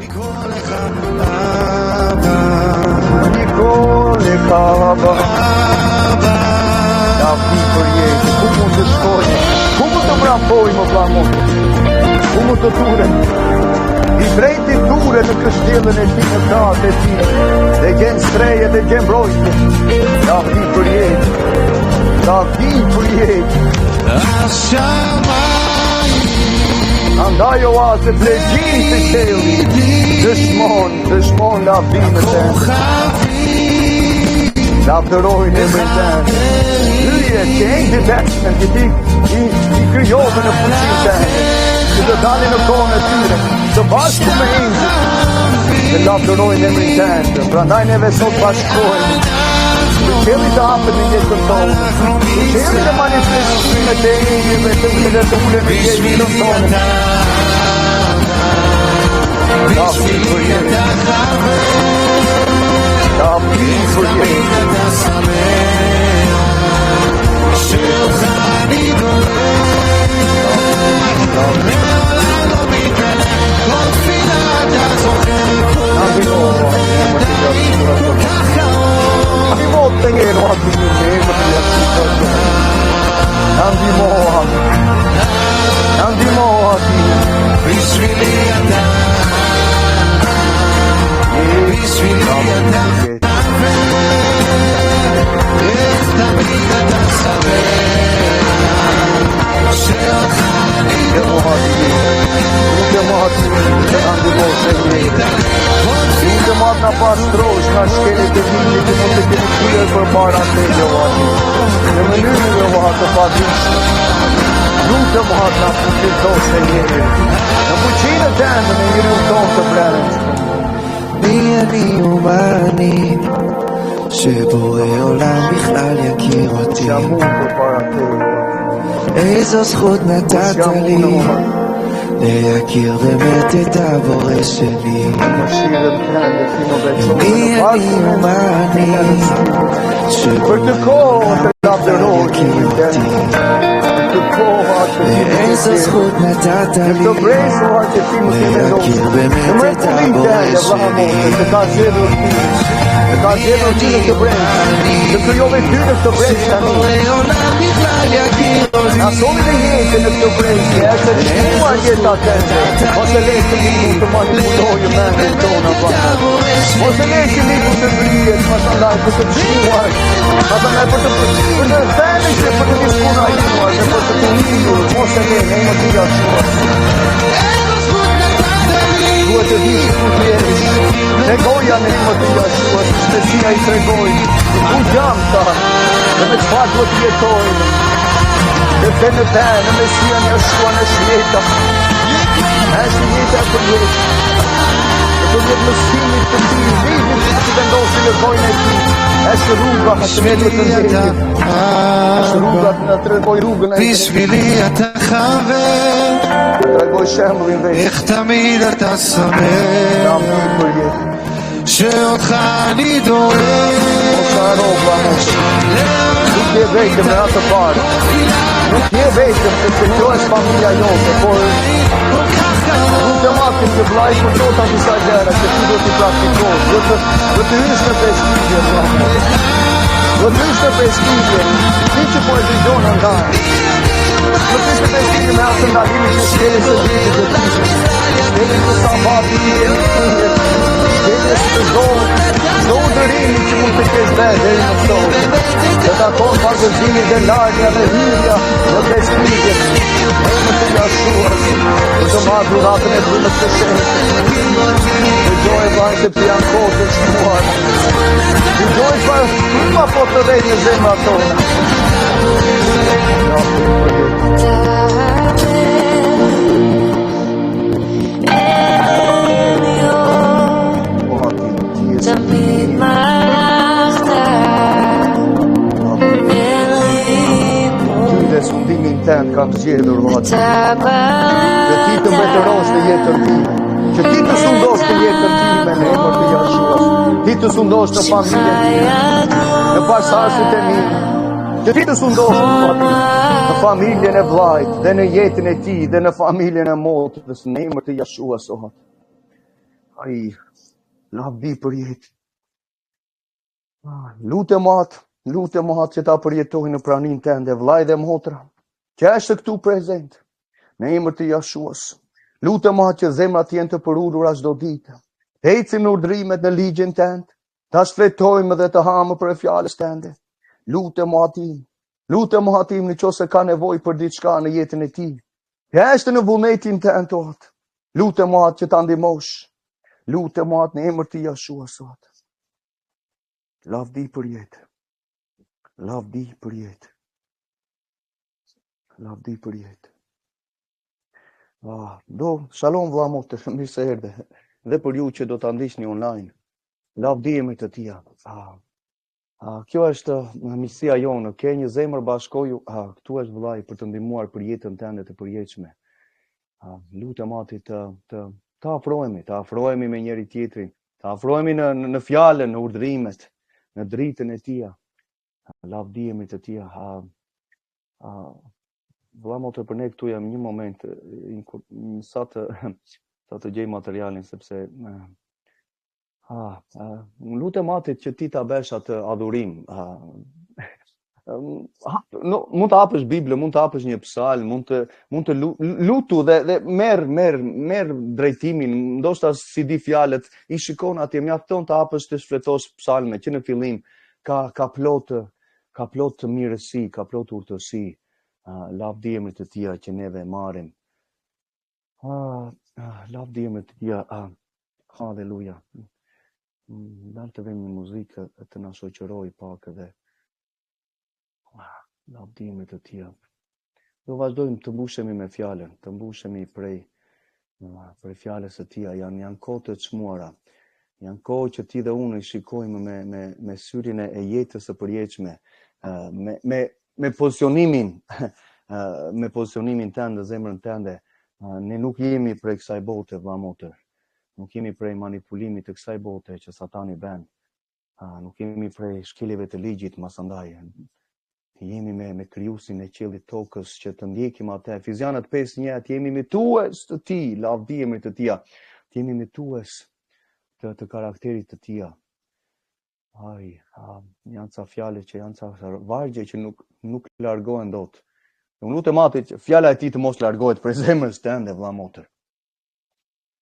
Nikole Kaba. Da për jetë, ku mund të shkojnë, ku mund të mbrapojmë, vlamon, ku mund të turen, I drejti ture në kështjellën e ti në kratë e ti, dhe gjenë streje dhe gjenë brojtë, da për jetë, da për jetë. Andaj o atë plegjin të qeli, dëshmon la vimë të lavdërojnë e mëjtën. Hyje që e një vetëmen që ti kryove në fuqin të që të dalin në kone tyre, të bashku me ingjë, dhe lavdërojnë e mëjtën. Pra ndaj neve sot bashkojnë, të qeli të hapët në jetën tonë, të qeli të manifestimet e ingjëve të ule në jetën tonë. Da për jetë. Da për jetë. Pastrosh nga shkelet e vindit që mund të keni kryer për para të gjëvati. Në mënyrën e gjëvat të padishme. Lutëm hat nga përfitosh e njëri. Në fuqinë të endën e njëri tonë të brendës. אני הומני שבורא עולם בכלל יכיר אותי איזו זכות נתת לי להכיר באמת את הבורא שלי מי אני הומני שבורא עולם בכלל יכיר אותי איזו זכות נתת לי להכיר באמת את הבורא שלי Duhet të di ku të jesh. Tregoja në një të Jashua, shpecia I tregoj. Ku jam ta, dhe me çfarë duhet të jetoj. Dhe të në te, në Mesia në Jashua në shjeta. Është jeta e për jetë. Dhe të jetë mësimit të ti, vizit që të vendosi në gojnë e ti. Është rruga të jetë të ndjetit. Është rruga të në tregoj rrugën e ti. בשבילי אתה חבר איך תמיד אתה שמח שאותך אני דורש Nuk je vetëm të përqojsh familja jote, por nuk të makin të vlaj për tota disa gjera që ti do t'i praktikosh, do të hysh në peskitje, do të hysh në peskitje, ti që po e dëgjon ndaj. Do të hysh në peskitje me atë ndalimi që shkeles e vitit e ti, shkeles të sabati ti e shkeles të zonë, do dërimi që mund të kesh dhe në sotë. Dhe ta konë pagëzimi dhe largja dhe hyrja në peskitje, në të Jashua, të marrë dhuratën e dhunës të shenë. Të gjojë vajnë të pijan kohë të shmuar. Të gjojë për ma po të dhejnë në zemra tonë. Sundimin tënd kam zgjedhur vëllai. Që ti të mbetërosh në jetën time. Që ti të sundosh në jetën time në emër të Jashuas. Ti të sundosh në familjen time, në pasardhësit e mi. Që ti të sundosh në familjen e vllajt dhe në jetën e tij dhe në familjen e motrës në emër të Jashuas. Ai, lavdi për jetë. Lutem atë që ta përjetoj në praninë tënde, vllai dhe motra, që është këtu prezent, në emër të Jashuas. Lutem atë që zemrat jenë të përulura çdo ditë. Ecim në urdhrimet në ligjin tënd, ta shfletojmë dhe të hamë për fjalës tënde. Lutem atë në qoftë se ka nevojë për diçka në jetën e tij. Jashtë në vullnetin tënd tot. Lutem atë që ta ndihmosh. Lutem atë në emër të Jashuas sot. Lavdi për jetë. Lavdi për jetë. Lavdi për jetë. Shalom vëlla motë, mirë se erdhe. Dhe për ju që do ta ndiqni online. Lavdi me të tia. Kjo është miqësia jonë, ke një zemër bashkoju, këtu është vëllai për të ndihmuar për jetën tënde të përjetshme. Lutem atë të afrohemi me njëri tjetrin, të afrohemi në fjalën, në urdhrimet, në dritën e tia. Lavdihemi të tia. Vëlla motë, për ne këtu jam një moment sa të gjej materialin, sepse lutem atit që ti ta bësh atë adhurim. Mund të hapësh Biblën, mund të hapësh një psalm, mund të lutu dhe merr drejtimin, ndoshta si di fjalët, i shikon atje, mjafton të hapësh të shfletosh psalme që në fillim ka plot të mirësi, ka plot urtësi. Lavdihemi të tia që neve marrim. Lavdihemi të tia. Halleluja. Dal të vëmë muzikë të na shoqëroj pak edhe. Lavdihemi të tia. Do vazhdojmë të mbushemi me fjalën, të mbushemi prej fjalës së tia. Janë kohë të çmuara. Janë kohë që ti dhe unë i shikojmë me syrin e jetës së përjetshme, me pozicionimin, me pozicionimin tënd në zemrën tënde. Ne nuk jemi prej kësaj bote, vëlla motë. Nuk jemi prej manipulimit të kësaj bote që Satani bën. Nuk jemi prej shkeljeve të ligjit masandaj. Jemi me krijuesin e qiellit tokës që të ndjekim atë. Efesianët 5:1, jemi mitues të tij, lavdihemi të tia. Jemi mitues të karakterit të tia. Janë ca fjalë që janë ca vargje që nuk largohen dot. Unë lutem atë që fjala e tij të mos largohet prej zemrës tënde, vëlla motër.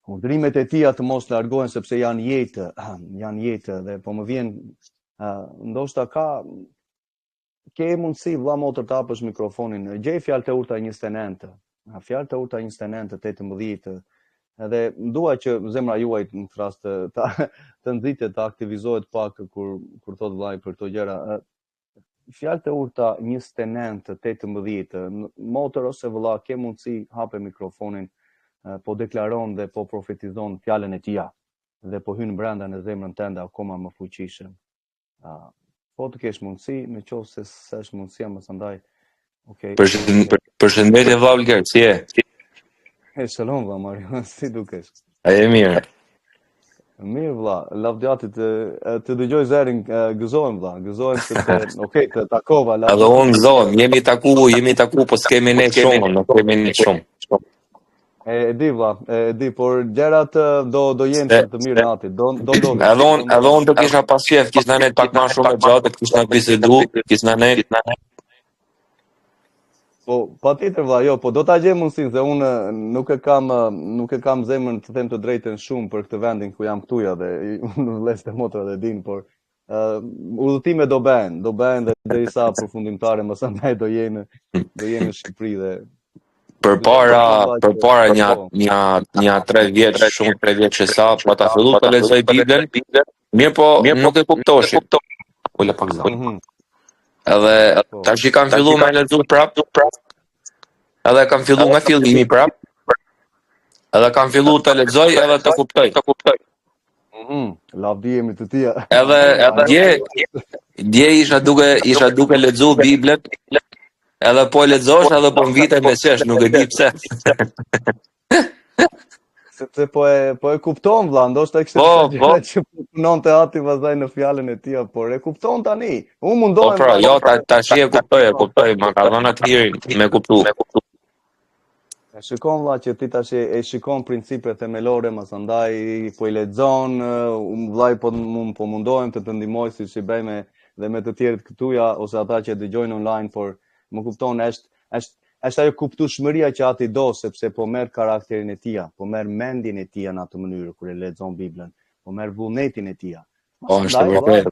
Urdhrimet e tia të mos largohen sepse janë jetë dhe po më vjen ndoshta ke mundësi vëlla motër të hapësh mikrofonin. Gjej fjalë të urta 29. Fjalë të urta 29, 18. Edhe dua që zemra juaj në rast të nxitet, të aktivizohet pak kur thot vllai për këto gjëra. Fjalë të urta 29, 18. Motër ose vëlla, ke mundësi hape mikrofonin, po deklaron dhe po profetizon fjalën e tia dhe po hyn brenda në zemrën tënde akoma më fuqishëm. Po të kesh mundësi, në qoftë se s'është mundësia më sandaj. Okay. Përshëndetje vëlla Olger, si je? Shalom vëlla Mario, si dukesh? A je mirë? Mirë vëlla, lavdiatit të dëgjoj zërin, gëzohem vëlla, gëzohem sepse të takova. Edhe unë gëzohem, jemi taku, po s'kemi ne shumë, nuk kemi ne shumë. E di vëlla, por gjërat do jenë të mirë natit. Edhe unë do kisha pas qef, kisha ne pak më shumë gjatë, kisha bisedu, kisha ne. Po patjetër vëlla, po do ta gjej mundësinë se unë nuk e kam zemrën të them të drejtën shumë për këtë vendin ku jam këtuja dhe unë vlesë të motra dhe din, por udhëtime do bëhen dhe derisa përfundimtare më sandaj do jenë në Shqipëri dhe Përpara një 3 vjeç, shumë 3 vjeç sa, po ta fillu të lexoj Biblën, mirë po nuk e kuptoshi. Ula pak zë. Edhe tash i kam fillu me lexu prap. Edhe kam fillu nga fillimi prap. Edhe kam fillu të lexoj edhe të kuptoj. Lavdihemi të tia. Edhe dje isha duke lexu Biblën. Edhe po lexosh edhe po mvite me sesh, nuk e di pse. Sepse po e kupton vëlla, ndoshta kishte që punonte ati vazhdoi në fjalën e tia, por e kupton tani. Unë mundohem. Po pra, jo tash e kuptoj, ma ka dhënë atë hirin me kuptu. Shikon vlla që ti tash e shikon principet themelore, mos andaj po i lexon, vllai po mundohem të ndihmoj siç i bëj dhe me të tjerët këtuja ose ata që dëgjojnë online, por më kupton është ajo kuptueshmëria që ati do, sepse po merr karakterin e tij, po merr mendjen e tij në atë mënyrë kur e lexon Biblën, po merr vullnetin e tij. Andaj vllai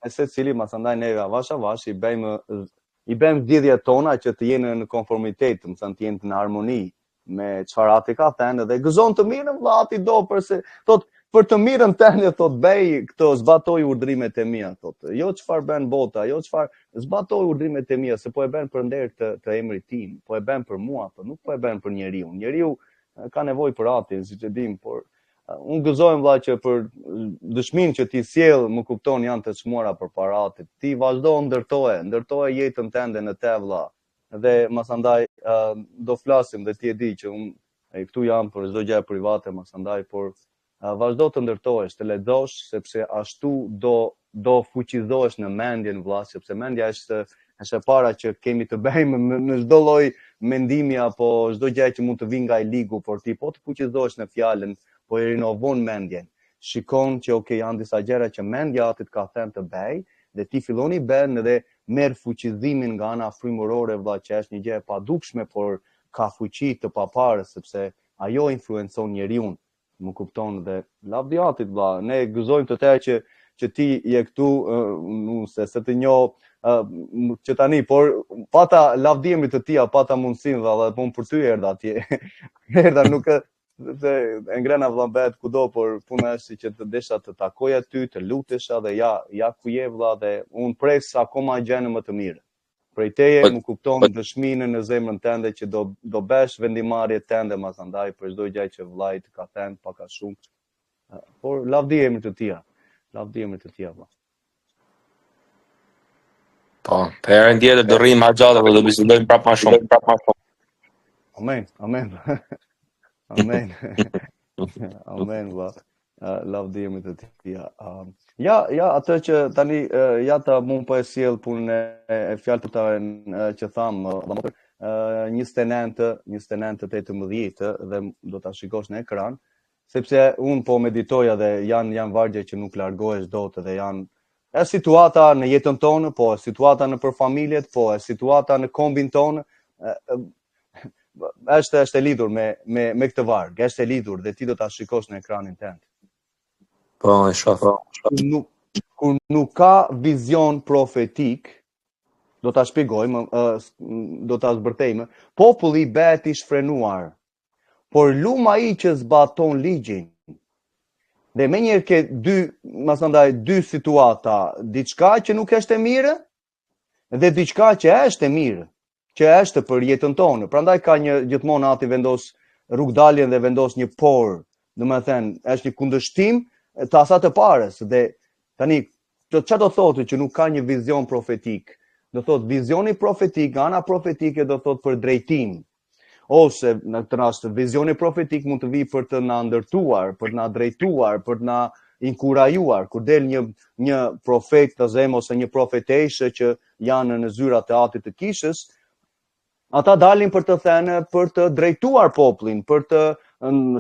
e secili mos andaj neve avash avash i bëjmë zgjedhjet tona që të jenë në konformitet, më thënë të jenë në harmoni me çfarë ati ka thënë dhe gëzon të mirën vlla ati do thot për të mirën tënde thot bëj këto, zbatoj urdhrimet e mia thot. Jo çfarë bën bota, jo çfarë, zbatoj urdhrimet e mia se po e bën për nder të emrit tim, po e bën për mua, po nuk po e bën për njeriu. Njeriu ka nevojë për atin, siç e dim, por unë gëzojmë vlla që për dëshminë që ti sjell, më kupton, janë të çmuara përpara atit. Ti vazhdo ndërtoje jetën tënde në te vlla. Dhe mos andaj do flasim dhe ti e di që unë këtu jam për çdo gjë private mos andaj, por vazhdo të ndërtohesh, të lexosh, sepse ashtu do fuqizohesh në mendjen vlla, sepse mendja është e para që kemi të bëjmë në çdo lloj mendimi apo çdo gjë që mund të vinë nga i ligu, por ti po të fuqizohesh në fjalën, po e rinovon mendjen. Shikon që janë disa gjëra që mendja atit ka thënë të bëj, dhe ti filloni bën dhe merr fuqizimin nga ana frymërore vlla, që është një gjë e padukshme, por ka fuqi të paparës, sepse ajo influencon njeriu. Më kupton dhe lavdi atit vlla. Ne gëzojmë të tërë që ti je këtu, se të njoh që tani, por pata lavdimin të tia, pata mundësinë valla, po për ty erdha atje. Erdha nuk se e ngrena vlla bëhet kudo, por puna është që të desha të takoj aty, të lutesha dhe ja ku je vlla, dhe unë pres akoma gjë më të mirë. Prej teje më kupton dëshminë në zemrën tënde që do bësh vendimarrje tënde mas andaj për çdo gjë që vllai të ka thënë pak a shumë. Por lavdi emrit të tia. Lavdi emrit të tia vlla. Po, për herën tjetër do rrim më gjatë dhe do bisedojmë prapë më shumë. Amen, amen. Amen. Amen vlla. Lavdi emrit të tia. Ja, atë që tani ja ta mund po e sjell punën e fjalët që tham, 29:18 dhe do ta shikosh në ekran, sepse un po meditoja dhe janë vargje që nuk largohesh dot dhe janë situata në jetën tonë, po situata në për familjet, po situata në kombin tonë, është e lidhur me këtë varg, është e lidhur dhe ti do ta shikosh në ekranin tënd. Po, e shoh. Kur nuk ka vizion profetik, do ta shpjegojmë, do ta zbërthejmë, populli bëhet i shfrenuar, por lum ai që zbaton ligjin. Dhe menjëherë ke dy situata, diçka që nuk është e mirë dhe diçka që është e mirë, që është për jetën tonë. Prandaj ka gjithmonë ati vendos rrugdaljen dhe vendos një por, domethënë është një kundërshtim të asaj të parës. Dhe tani çfarë do thotë që nuk ka një vizion profetik? Do thotë vizioni profetik, ana profetike do thotë për drejtim. Ose në këtë rast vizioni profetik mund të vijë për të na ndërtuar, për të na drejtuar, për të na inkurajuar. Kur del një profet të zemë ose një profeteshe që janë në zyrat e atit të kishës, ata dalin për të thënë, për të drejtuar popullin, për të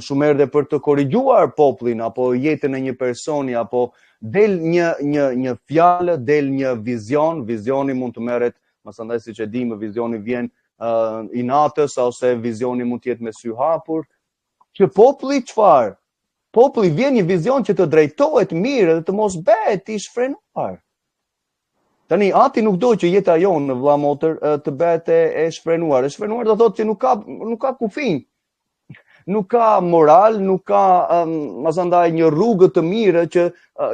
shumë herë për të korrigjuar popullin apo jetën e një personi, apo del një fjalë, del një vizion. Vizioni mund të merret, masandaj siç e dimë, vizioni vjen i natës ose vizioni mund të jetë me sy hapur. Që populli çfarë? Populli vjen një vizion që të drejtohet mirë dhe të mos bëhet i shfrenuar. Tani ati nuk do që jeta jonë, vlla motër, të bëhet e shfrenuar. E shfrenuar do thotë që nuk ka kufij. Nuk ka moral, nuk ka masandaj një rrugë të mirë që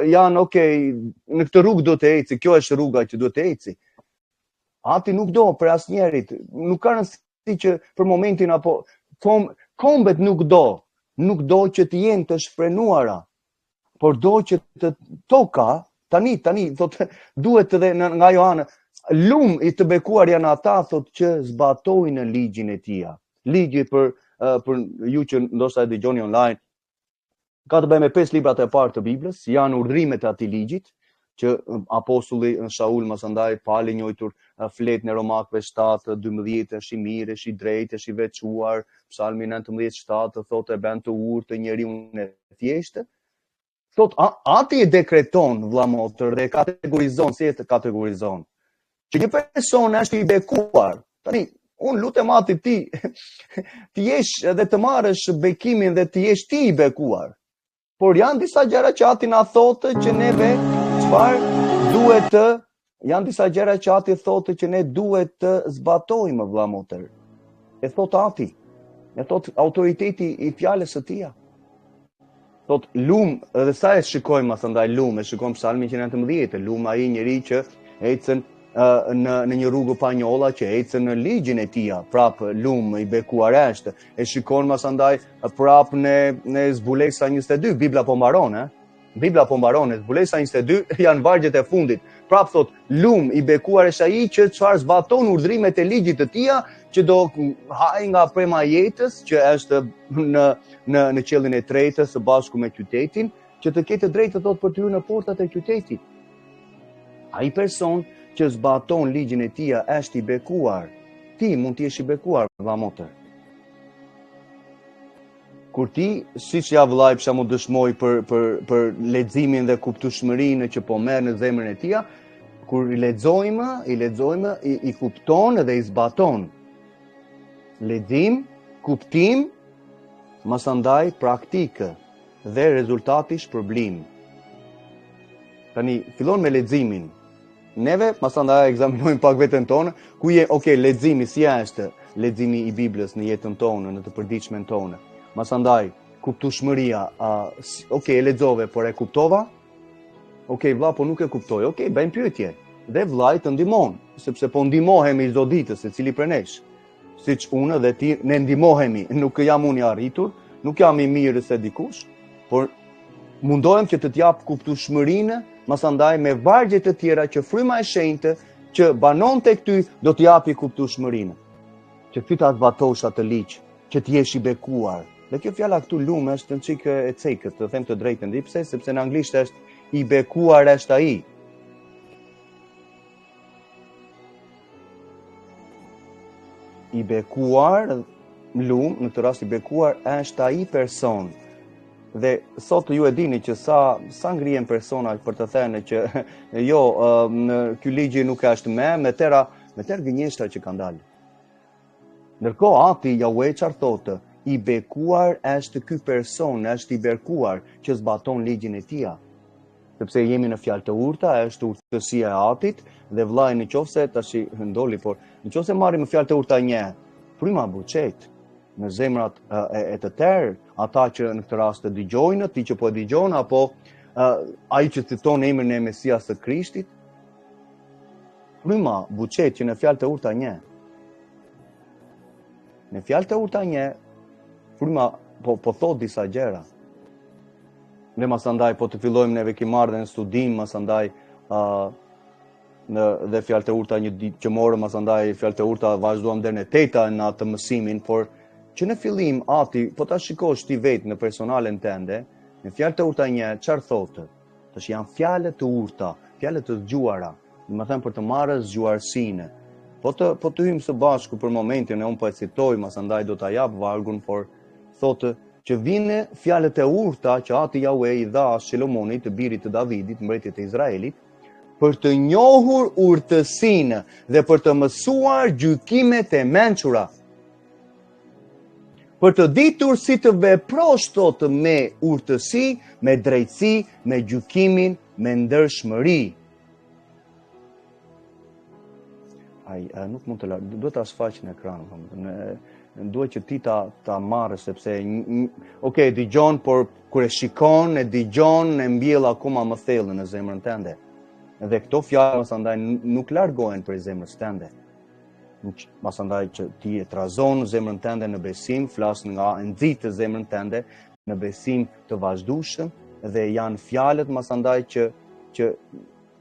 janë në këtë rrugë do të eci, kjo është rruga që do të eci. Ati nuk do për asnjërit, nuk ka rëndësi që për momentin apo kombet nuk do që të jenë të shfrenuara, por do që të toka, tani, thotë, duhet edhe nga Johana, lum i të bekuar janë ata, thotë, që zbatojnë ligjin e tij. Ligji për ju që ndoshta e dëgjoni online, ka të bëjë me 5 librat e parë të Biblës, janë urdhrimet e atij ligjit, që apostulli Shaul masandaj pali njojtur flet në Romakëve 7:12 është i mirë, është i drejtë, është i veçuar, Psalmi 19:7 thotë e bën të urtë të njeriu e thjeshtë. Thot ati e dekreton vëlla motër dhe kategorizon, si e të kategorizon, që një person është i bekuar. Tani unë lutem ati ti jesh edhe të marrësh bekimin dhe të jesh ti i bekuar. Por janë disa gjëra që ati na thotë që neve çfarë duhet të, janë disa gjëra që ati thotë që ne duhet të zbatojmë vëlla motër. E thot ati, e thot autoriteti i fjalës së tij. Thot lum, edhe sa e shikojmë asandaj lum, e shikojmë Psalmin 119, lum ai njeri që ecën në një rrugë panjolla, që ecën në ligjin e tij, prap lum i bekuar është. E shikojmë asandaj prap në Zbulesa 22, Bibla po mbaron, Bibla po mbaron, Zbulesa 22 janë vargjet e fundit. Prap thot lum i bekuar është ai që çfarë zbaton urdhrimet e ligjit të tij, që do haj nga prema jetës, që është në qiellin e tretë së bashku me qytetin, që të ketë drejtë thot për të hyrë në portat e qytetit. Ai person që zbaton ligjin e tij është i bekuar. Ti mund të jesh i bekuar, vëlla motër. Kur ti, siç ja vëllai pse mu dëshmoj për leximin dhe kuptueshmërinë që po merr në zemrën e tij, kur i lexojmë, i kupton dhe i zbaton. Lexim, kuptim, masandaj praktikë dhe rezultati shpërblim. Tani fillon me leximin. Neve masandaj ekzaminojmë pak veten tonë, ku je, leximi si është leximi i Biblës në jetën tonë, në të përditshmen tonë. Masandaj kuptueshmëria, e lexove, por e kuptova? Vlla, po nuk e kuptoj. Bëjmë pyetje. Dhe vllai të ndihmon, sepse po ndihmohemi çdo ditë secili prej nesh. Siç unë dhe ti ne ndihmohemi, nuk jam unë i arritur, nuk jam i mirë se dikush, por mundohem që të t'jap kuptueshmërinë, masandaj me vargje të tjera që fryma e shenjtë që banon tek ty do t'japi kuptueshmërinë. Që ty ta zbatosh atë ligj, që t'jesh i bekuar. Dhe kjo fjala këtu lume është në çik e cekët, të them të drejtën, di pse? Sepse në anglisht është i bekuar është ai. I bekuar, lum, në këtë rast i bekuar është ai person. Dhe sot ju e dini që sa ngrihen persona për të thënë që jo, ky ligj nuk është me tëra gënjeshtra që kanë dalë. Ndërkohë ati Yahweh çfarë thotë? I bekuar është ky person, është i bekuar që zbaton ligjin e tij. Sepse jemi në fjalë të urta, është urtësia e atit dhe vllai nëse tash ndoli, por nëse marrim fjalë të urta një, fryma buçet në zemrat e të tërë, ata që në këtë rast të dëgjojnë, ti që po dëgjon, apo ai që citon emrin e Mesias të Krishtit, fryma buçet që në fjalë të urta një. Në fjalë të urta një, fryma po thot disa gjëra. Ne masandaj po të fillojmë neve ki marrë dhe në studim, masandaj dhe fjalë të urta një ditë që morëm, masandaj fjalë të urta vazhduam deri në 8 në atë mësimin, por që në fillim ati, po ta shikosh ti vetë në personalen tënde, në fjalë të urta një, çfarë thotë? Tash janë fjalë të urta, fjalë të dëgjuara, do të them për të marrë zgjuarsinë. Po të hyjmë së bashku për momentin, unë po e citoj, masandaj do ta jap vargun, por thotë që vine fjalët e urta që ati Yahweh i dha Shalomonit, të birit të Davidit, mbretit të Izraelit, për të njohur urtësinë dhe për të mësuar gjykimet e mençura. Për të ditur si të veprosh thotë me urtësi, me drejtësi, me gjykimin, me ndershmëri. Nuk mund të duhet ta shfaq në ekran, duhet që ti ta marrësh, sepse dëgjon, por kur e shikon, e dëgjon, e mbjell akoma më thellë në zemrën tënde. Dhe këto fjalë masandaj nuk largohen prej zemrës tënde. Masandaj që ti e trazon zemrën tënde në besim, flas nga nxitë zemrën tënde në besim të vazhdueshëm, dhe janë fjalët masandaj që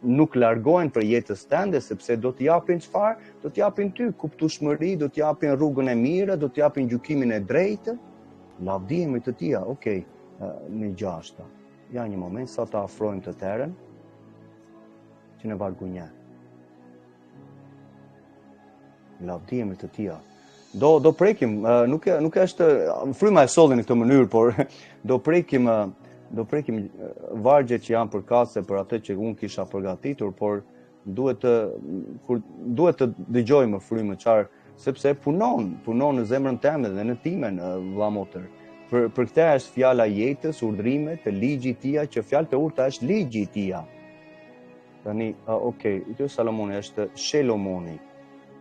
nuk largohen për jetës tënde, sepse do të japin çfarë? Do të japin ty kuptueshmëri, do të japin rrugën e mirë, do të japin gjykimin e drejtë, lavdimin të tij. Në 6. Ja një moment sa ta afrojmë të terën. që në vargunja. Lavdi emrit të Tij. Do prekim, nuk është fryma e solli në këtë mënyrë, por do prekim vargjet që janë përkatëse për atë që unë kisha përgatitur, por duhet të dëgjojmë frymën çfarë, sepse punon në zemrën time dhe në timen, vëlla motër. Për këtë është fjala e jetës, urdhrimet, të ligjit tia, që fjalë të urta është ligji i tia. Tani, okay, kjo Salomoni është Shelomoni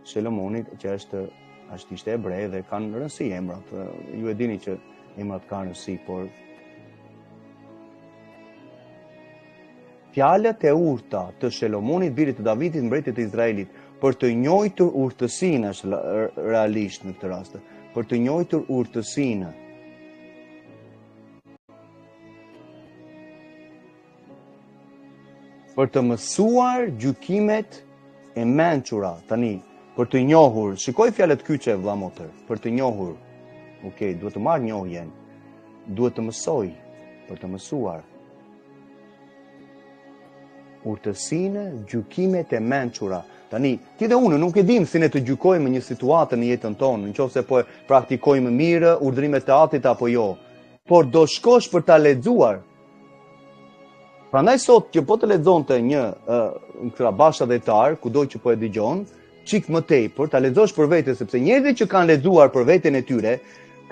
që është ishte ebrej dhe kanë rëndësi emrat. Ju e dini që emrat kanë rëndësi, por fjalët e urta të Shelomonit, birit të Davidit, mbretit të Izraelit, për të njohur urtësinë është realisht në këtë rast. Për të njohur urtësinë. Për të mësuar gjykimet e mençura. Tani, për të njohur, shikoj fjalët kyçe vëlla motër, për të njohur. Okej, duhet të marr njohjen. Duhet të mësoj, për të mësuar. Urtësinë, gjykimet e mençura. Tani, ti dhe unë nuk e dim si ne të gjykojmë një situatë në jetën tonë, nëse po e praktikojmë mirë urdhrimet e Atit apo jo. Por do shkosh për ta lexuar. Prandaj sot që po të lexonte një bashkëdhetar, kudo që po e dëgjon, çik më tepër, ta lexosh për vete, sepse njerëzit që kanë lexuar për veten e tyre,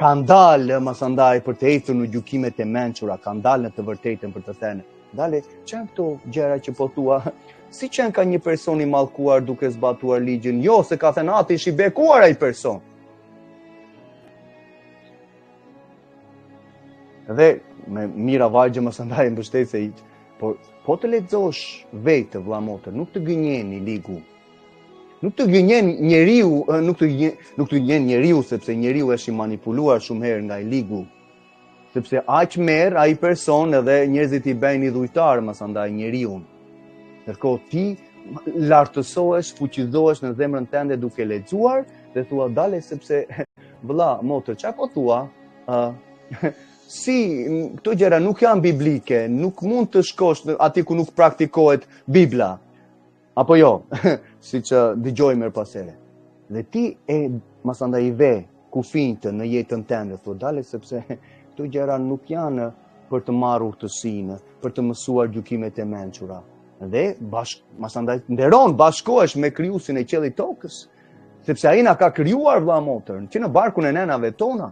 kanë dalë masandaj për të ecur në gjykimet e mençura, kanë dalë në të vërtetën për të thënë. Dale, çan këto gjëra që po thua, si qen ka një person i mallkuar duke zbatuar ligjin? Jo, se ka thënë Ati, ish i bekuar ai person. Dhe me mira vargje masandaj mbështese hiç, por po të lexosh vetë vëlla motër, nuk të gënjeni ligu. Nuk të gënjen njeriu, nuk të gënjen njeriu sepse njeriu është i manipuluar shumë herë nga i ligu. Sepse aq merr ai person edhe njerëzit i bëjnë idhujtar masandaj njeriu. Ndërkohë ti lartësohesh, fuqizohesh në zemrën tënde duke lexuar dhe thua dale sepse vëlla motër, çfarë po thua? Si këto gjëra nuk janë biblike, nuk mund të shkosh aty ku nuk praktikohet Bibla. Apo jo, si që dëgjoj mirë pasere. Dhe ti masandaj i ve kufijtë në jetën tënde, thua dale sepse këto gjëra nuk janë për të marrë urtësinë, për të mësuar gjykimet e mençura. Dhe masandaj nderon, bashkohesh me krijuesin e qiellit tokës, sepse ai na ka krijuar vëlla motër, që në barkun e nënave tona.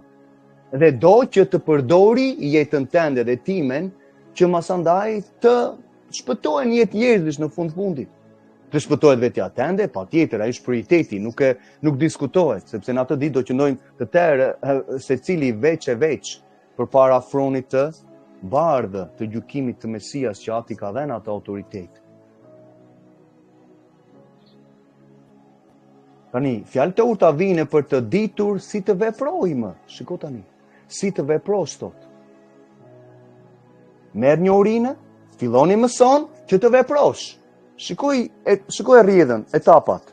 Dhe do që të përdori jetën tënde dhe timen që masandaj të shpëtohen jetë njerëzish në fundit. Të shpëtohet vetja tënde, patjetër, ai është prioriteti, nuk diskutohet, sepse në atë ditë do qëndrojmë të tërë secili veç e veç përpara fronit të bardhë të gjykimit të Mesias që Ati ka dhënë atë autoritet. Tani, fjalët e urta vijnë për të ditur si të veprojmë. Shiko tani, si të veprosh sot. Merr një urinë, filloni mëson që të veprosh. Shikoj rrjedhën, etapat,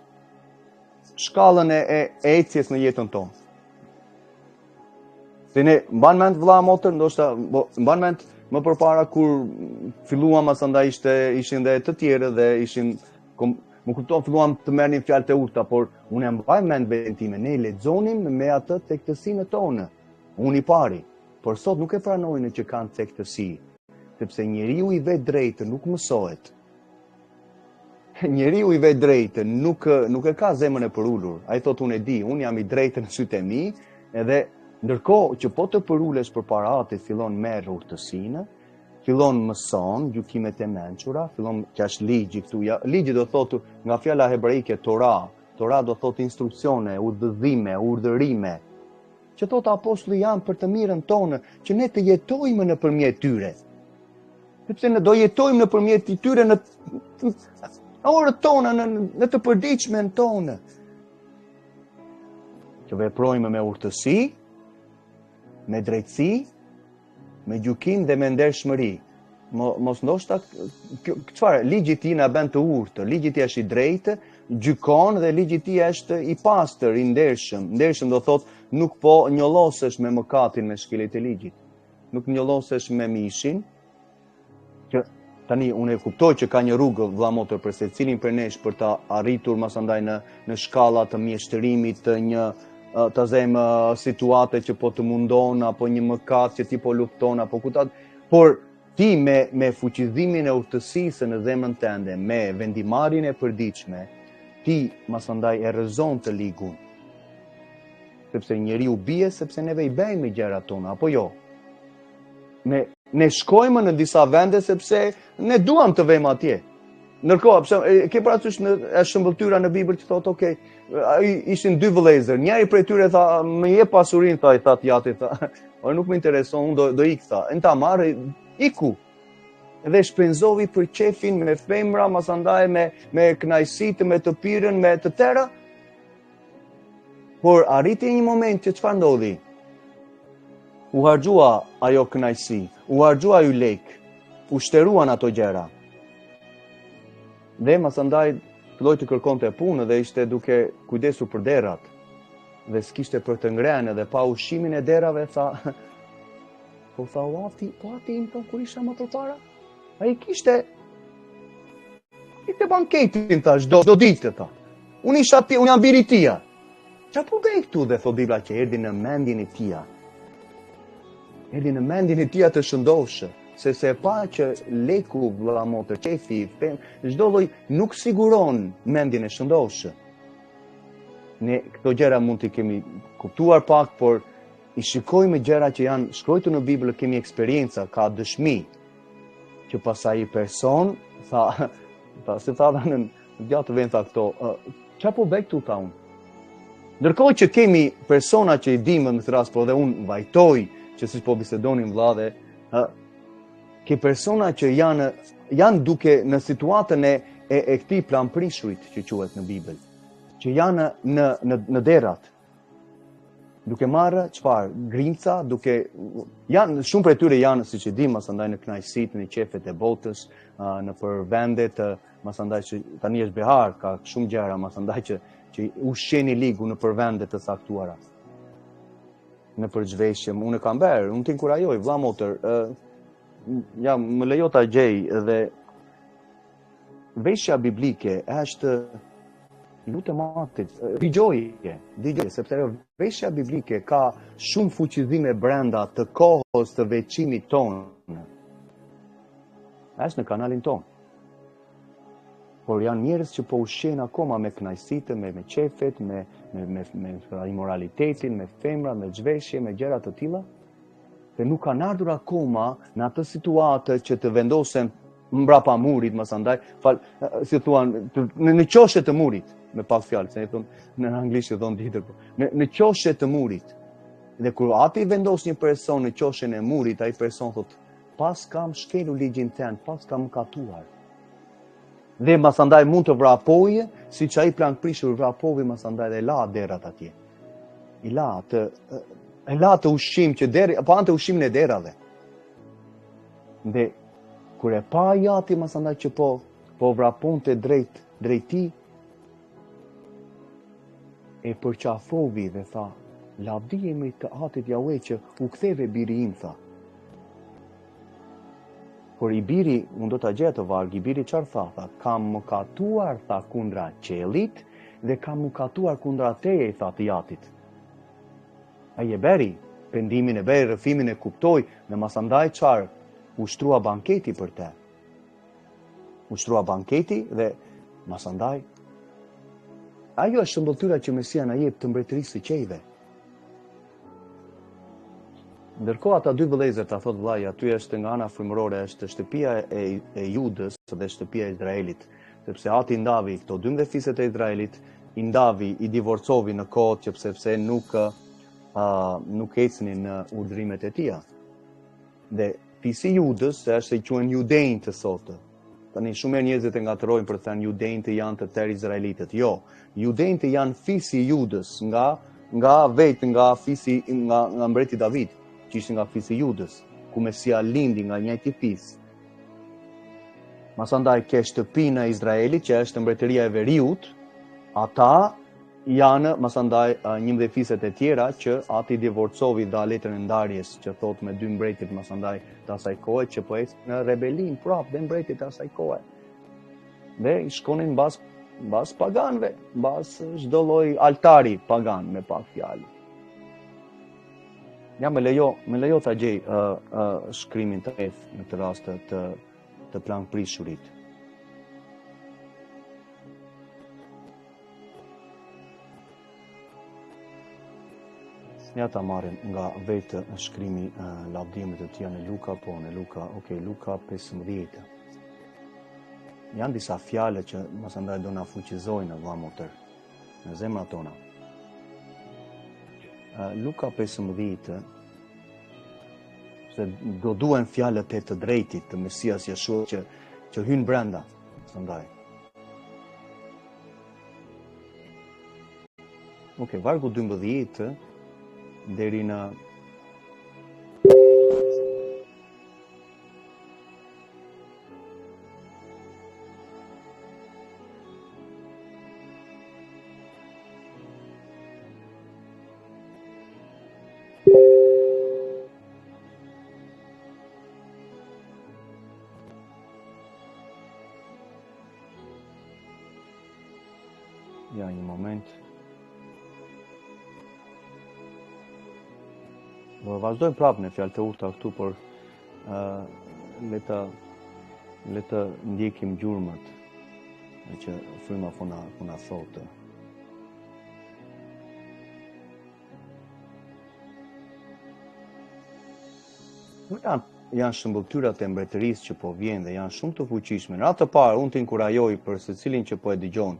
shkallën e ecjes në jetën tonë. Se ne mban mend vëlla motër, ndoshta mban mend më përpara kur filluam asandaj ishin dhe të tjerë dhe ishin më kupton filluam të merrnin fjalët e urta, por unë e mbaj mend veten time, ne lexonim me atë tektësinë tonë. Unë i pari, por sot nuk e pranojnë që kanë tektësi, sepse njeriu i vet drejtë nuk mësohet. Njeriu i vet drejtë nuk e ka zemrën e përulur. Ai thotë unë e di, unë jam i drejtë në sytë e mi, edhe ndërkohë që po të përulesh përpara Atit, fillon merr urtësinë, fillon mëson gjykimet e mençura, fillon që është ligji këtu. Ligji do thotë nga fjala hebraike Torah. Torah do thotë instruksione, udhëzime, urdhërime. Që thotë apostulli janë për të mirën tonë, që ne të jetojmë nëpërmjet tyre. Sepse ne do jetojmë nëpërmjet tyre në orët tona, në të përditshmen tonë. Që veprojmë me urtësi, me drejtësi, me gjykim dhe me ndershmëri. Mos ndoshta çfarë, ligji i tij na bën të urtë, ligji i tij është i drejtë, gjykon dhe ligji i tij është i pastër, i ndershëm. Ndershëm do thotë nuk po njollosesh me mëkatin, me shkelet e ligjit. Nuk njollosesh me mishin, që Tani unë e kuptoj që ka një rrugë vëlla motër për secilin për nesh për ta arritur masandaj në shkalla të mjeshtërimit të një të zemë situate që po të mundon apo një mëkat që ti po lufton apo kutat, por ti me fuqizimin e urtësisë në zemrën tënde, me vendimarrjen e përditshme, ti masandaj e rrezon të ligun. Sepse njeriu bie sepse neve i bëjmë gjërat tona, apo jo? Ne shkojmë në disa vende sepse ne duam të vëmë atje. Ndërkohë, pse ke parasysh në shëmbëltyra në Bibël që thotë, okay, ishin dy vëllezër, njëri prej tyre tha, më jep pasurinë, tha, i tha jati, tha, o nuk më intereson, unë do ik, tha. Në ta marrë, iku. Dhe shpenzovi për qefin me femra, masandaj me kënaqësitë, me të pirën, me të tëra. Por arriti një moment që çfarë ndodhi? U harxua ajo kënaqësi, u harxua ju lek, u shteruan ato gjëra. Dhe masandaj filloi të kërkonte punë dhe ishte duke kujdesur për derrat. Dhe s'kishte për të ngrënë dhe pa ushqimin e derave tha, po tha ati im ton kur isha më përpara. Ai kishte banketin tha çdo ditë tha. Unë jam biri i tij. Qa po bëj këtu dhe thot Bibla që erdi në mendjen e tia. Erdi në mendjen e tia të shëndoshë, se pa që leku, vëlla motër, qefi, çdo lloj nuk siguron mendjen e shëndoshë. Ne këto gjëra mund t'i kemi kuptuar pak, por i shikojmë gjëra që janë shkruar në Bibël, kemi eksperjenca, ka dëshmi, që pasaj i person, se tha në gjatë vend tha këto, qa po bëj këtu tha unë? Ndërkohë që kemi persona që i dimë në këtë rast, po dhe unë vajtoj që siç po bisedonim vëlla, ke persona që janë duke në situatën e këtij planprishurit që quhet në Bibël, që janë në derrat. Duke marrë çfarë? Grimca, janë shumë prej tyre janë siç e dimë masandaj në kënaqësitë, në qefet e botës, në për vendet masandaj që tani është behar, ka shumë gjëra masandaj që ushqeni ligu në përvende të saktuara. Në përgjveshjem, unë kam berë, unë t'inkurajoj, vëlla motër, më lejo ta gjej dhe veshja biblike është lutem atit, digjoje, sepse veshja biblike ka shumë fuqizime brenda të kohës të veçimit tonë. Është në kanalin tonë. Por janë njerëz që po ushqejnë akoma me kënaqësitë, me qefet, me imoralitetin, me femra, me zhveshje, me gjëra të tilla, dhe nuk kanë ardhur akoma në atë situatë që të vendosen mbrapa murit, masandaj, si thuan, në qoshe të murit, me pak fjalë, se ne thon në anglisht thon ditër, në qoshe të murit. Dhe kur ati vendos një person në qoshen e murit, ai person thot, pas kam shkelur ligjin tënd, pas kam mëkatuar. Dhe masandaj mund të vrapoje, si që ai plankprishur vrapovi masandaj dhe la derat atje. I la të ushqim që po ante ushqimin e derave. Dhe kur e pa jati masandaj që po vraponte drejti, e përqafovi dhe tha, lavdijemi të atit Jahve që u ktheve biri im, tha. Por i biri, unë do të gjetë të varg, i biri qarë tha? Tha, kam mëkatuar, tha, kundra qelit, dhe kam mëkatuar kundra teje, tha, të jatit. Ai e beri, pendimin e beri, rëfimin e kuptoj, dhe masandaj qarë, ushtrua banketi për te. Ushtrua banketi dhe masandaj. Ajo është shëmbëltyra që Mesia na jep të mbretërisë së qejve. Ndërkohë ata dy vëllezër ta thot vllai, aty është nga ana frymërore, është shtëpia e Judës dhe shtëpia e Izraelit, sepse ati i ndavi këto 12 fiset e Izraelit, i ndavi, i divorcovi në kohë që sepse nuk ecnin në urdhrimet e tija. Dhe fisi Judës është i quhen judejnë të sotë. Tani shumë njerëzit e ngatrojnë për të thënë judejnë janë të tërë izraelitët. Jo, judejnë janë fisi Judës nga vetë nga fisi nga mbreti David, që ishte nga fisi Judës, ku Mesia lindi nga njëjti fis. Masandaj ke shtëpinë e Izraelit, që është mbretëria e Veriut, ata janë masandaj 11 fiset e tjera që ati divorcovi dha letrën e ndarjes që thot me 2 mbretit masandaj të asaj kohe që po ecë në rebelin prap dhe mbretit të asaj kohe. Dhe i shkonin bas paganve, bas çdo lloj altari pagan me pak fjalë. Ja me lejo ta gjej shkrimin të F në të rast të plan prishurit. Ja ta marrim nga vetë shkrimi lavdimit të tij në Luka, në Luka 15. Janë disa fjale që masandaj do na fuqizojnë vëlla motër në zemrat tona. Luka 15 se do duhen fjalët e të drejtit të Mesias Jeshua që hyn brenda, masandaj. Vargu 12 deri në një moment. Do vazhdojmë prapë në fjalë të urta këtu, por le të ndjekim gjurmët që fryma po na thotë. Janë shëmbëtyrat e mbretërisë që po vjen dhe janë shumë të fuqishme. Në atë të parë, unë të inkurajoj për secilin që po e dëgjon.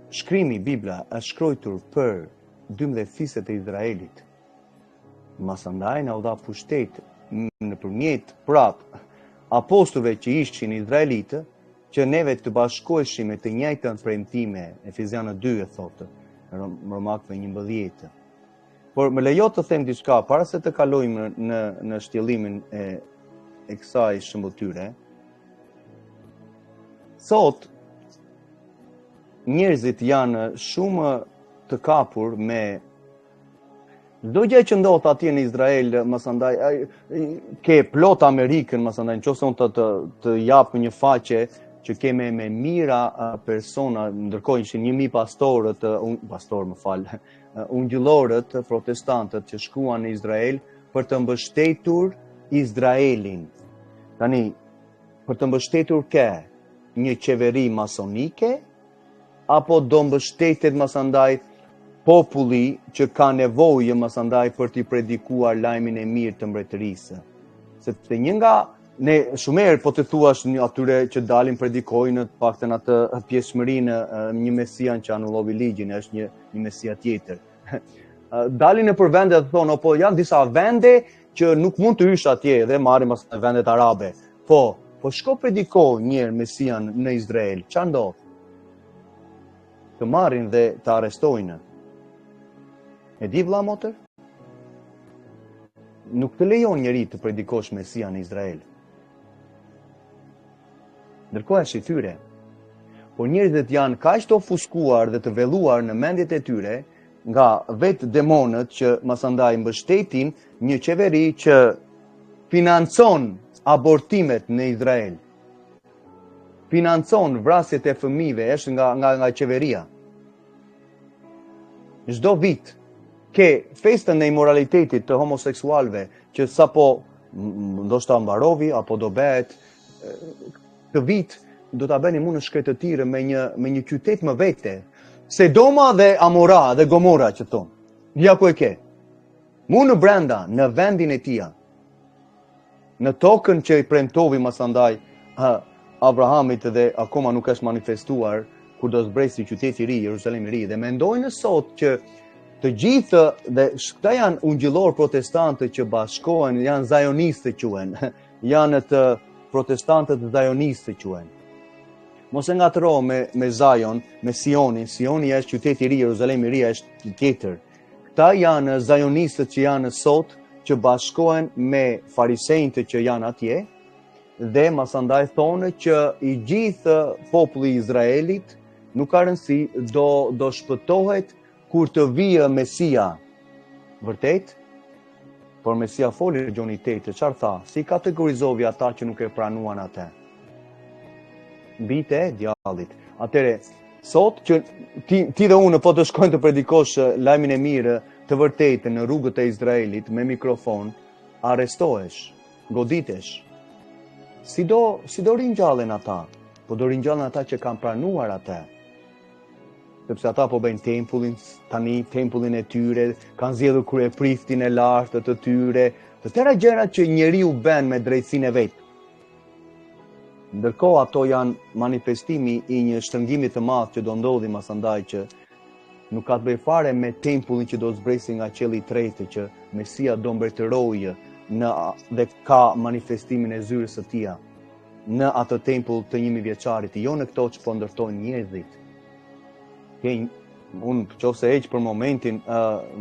Shkrimi Bibla është shkruar për 12 fiset e Izraelit. Masandaj na u dha pushtet nëpërmjet apostujve që ishin izraelitë që neve të bashkoheshim me të njëjtën premtime, Efezianët 2 e thotë, Romakëve 11. Por më lejo të them diçka para se të kalojmë në shtjellimin e kësaj shëmbëtyre. Sot njerëzit janë shumë të kapur me çdo gjë që ndodh atje në Izrael, masandaj ke plot Amerikën, masandaj nëse unë të jap një faqe që ke me mira persona, ndërkohë ishin 1000 ungjillorët protestantët që shkuan në Izrael për të mbështetur Izraelin. Tani, për të mbështetur një qeveri masonike, apo do mbështetet masandaj populli që ka nevojë masandaj për t'i predikuar lajmin e mirë të mbretërisë. Sepse një nga ne shumë herë po të thuash atyre që dalin predikojnë të paktën atë pjesëmërinë një mesian që anulloi ligjin, është një mesia tjetër. Dalin nëpër vende dhe thonë, po janë disa vende që nuk mund të hysh atje dhe marrin masandaj vendet arabe. Po shko prediko njëherë mesian në Izrael, çfarë ndodh? Të marrin dhe të arrestojnë. E di vëlla motër? Nuk të lejon njeri të predikosh Mesia në Izrael. Ndërkohë është i tyre. Por njerëzit janë kaq të ofuskuar dhe të velluar në mendjet e tyre nga vetë demonët që masandaj mbështetin një qeveri që financon abortimet në Izrael. Financon vrasjet e fëmijëve, është nga qeveria. Çdo vit ke festën e imoralitetit të homoseksualve që sapo ndoshta mbarovi apo do bëhet këtë vit do ta bëni në shkretëtire me një qytet më vete. Sedoma dhe Amora dhe Gomora që thonë. Ja ku e ke. Në brenda, në vendin e tia. Në tokën që i premtovi masandaj Abrahamit dhe akoma nuk është manifestuar kur do zbresi qyteti i ri, Jerusalemi i ri, dhe mendojnë sot që të gjithë, dhe këta janë ungjillor protestantë që bashkohen, janë zajonistë quhen, janë të protestantët zajonistë quhen. Mos e ngatëro me Zajon, me Sionin. Sioni është qyteti i ri, Jerusalemi i ri është tjetër. Këta janë zajonistët që janë sot, që bashkohen me farisejtë që janë atje, dhe masandaj thonë që i gjithë populli i Izraelit nuk ka rëndësi, do shpëtohet kur të vijë Mesia. Vërtet? Por Mesia foli Gjoni 8, çfarë tha? Si kategorizovi ata që nuk e pranuan atë? Mbite e djallit. Atëre, sot që ti dhe unë po të shkojnë të predikosh lajmin e mirë të vërtetë në rrugët e Izraelit me mikrofon, arrestohesh, goditesh. Si do ringjallen ata? Po do ringjallen ata që kanë pranuar atë. Sepse ata po bëjnë tempullin, tani tempullin e tyre, kanë zgjedhur kryepriftin e lartë të tyre, të tëra gjëra që njeriu bën me drejtsinë e vet. Ndërkohë ato janë manifestimi i një shtrëngimi të madh që do ndodhi masandaj, që nuk ka të bëjë fare me tempullin që do zbresi nga qielli i tretë, që Mesia do mbretërojë dhe ka manifestimin e zyrës së tij në atë tempull të 1000 vjeçarit, jo në këto që po ndërtojnë njerëzit. Unë nëse heq për momentin,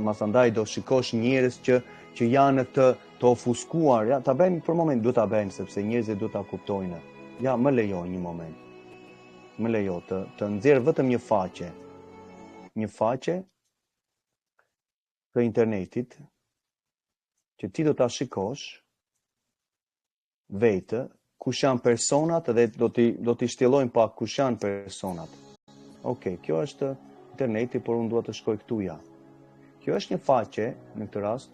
masandaj do shikosh njerëz që janë të ofuskuar, ja, ta bëjmë për moment, du ta bëjmë sepse njerëzit du ta kuptojnë. Ja, më lejo një moment. Më lejo të nxjerr vetëm një faqe të internetit që ti do ta shikosh vetë kush janë personat dhe do t'i shtjellojmë pak kush janë personat. Okej, kjo është interneti, por unë dua të shkoj këtu ja. Kjo është një faqe, në këtë rast,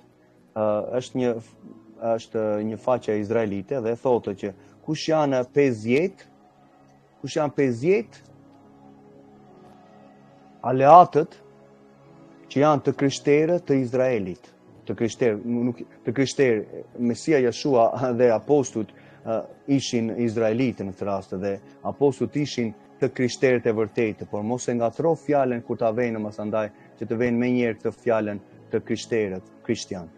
është një faqe izraelite dhe thotë që kush janë 50 aleatët që janë të krishterë të Izraelit. Të krishterë, Mesia Jeshua dhe apostujt ishin izraelitë në këtë rast dhe apostujt ishin të krishterët e vërtetë, por mos e ngatro fjalën kur ta vënë masandaj që të vënë më njëherë këtë fjalën të krishterët, krishtian.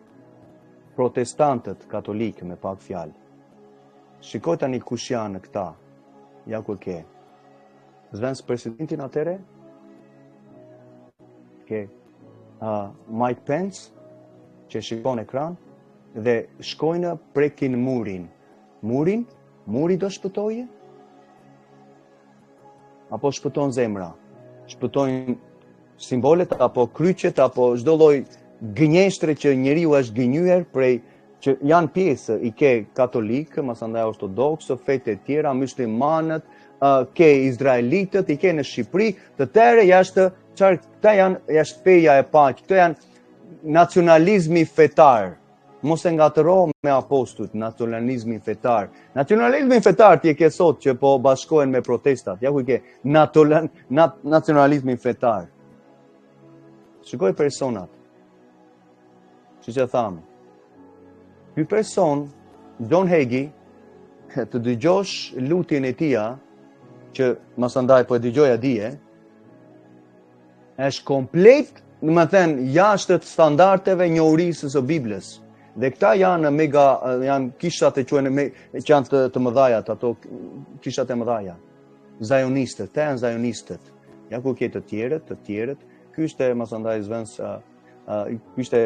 Protestantët katolikë me pak fjalë. Shikoj tani kush janë këta. Ja ku ke. Zvens presidentin atëre? Ke Mike Pence që shikon ekran dhe shkojnë prekin murin. Muri do shpëtojë? Apo shpëton zemra? Shpëtojnë simbolet, apo kryqet, apo çdo lloj gënjeshtre që njeriu është gënjyer prej që janë pjesë i ke katolikë, masandaj ortodoksë, fetë e tjera, muslimanët, ke izraelitët, i ke në Shqipëri, të tërë jashtë këta janë jashtë feja e paqë, këto janë nacionalizmi fetar. Mos e ngatëro me apostujt, nacionalizmin fetar. Nacionalizmin fetar ti e ke sot që po bashkohen me protestat. Ja ku i ke nacionalizmin fetar. Shikoj personat. Siç e tham. Ky person, John Hagee, të dëgjosh lutjen e tij, që masandaj po e dëgjoja dije, është komplet, domethënë jashtë standardeve njohurisë së Biblës. Dhe këta janë janë kishat e quhen që janë të mëdhaja, ato kishat e mëdhaja. Zionistët, këta janë zionistët. Ja ku ke të tjerët. Ky ishte masandaj zvens, ky ishte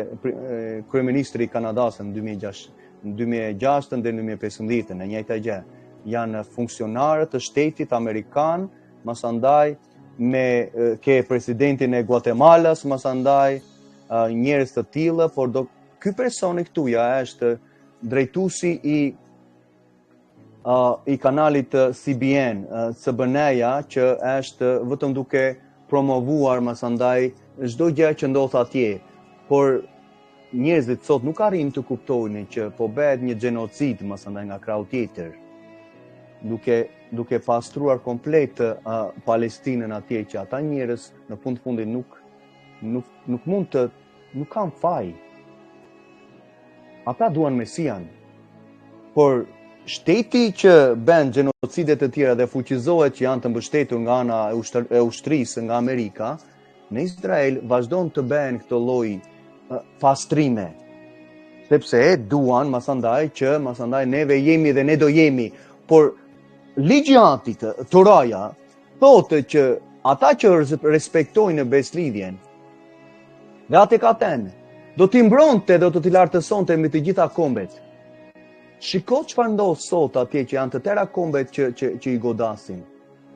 kryeministri i Kanadas në 2006 dhe në 2015, në njëjta gjë. Janë funksionarët të shtetit amerikan, masandaj ke presidentin e Guatemalas, masandaj njerëz të tillë, por ky personi këtuja është drejtuesi i kanalit CBN, CBN-ja, që është vetëm duke promovuar masandaj çdo gjë që ndodh atje. Por njerëzit sot nuk arrin të kuptojnë që po bëhet një gjenocid masandaj nga krau tjetër, duke pastruar komplet Palestinën atje, që ata njerëz në fund fundit nuk kanë faj. Ata duan Mesian, por shteti që bën gjenocide të tjera dhe fuqizohet që janë të mbështetur nga ana e ushtrisë nga Amerika, në Izrael vazhdon të bëhen këto lloj pastrime, sepse duan masandaj që masandaj neve jemi dhe ne do jemi, por ligji antik, Toraja, thotë që ata që respektojnë beslidhjen dhe atë ka tenë, do t'i mbronte, do t'i lartësonte me të gjitha kombet. Shiko çfarë ndodh sot atje që janë të tëra kombet që i godasin.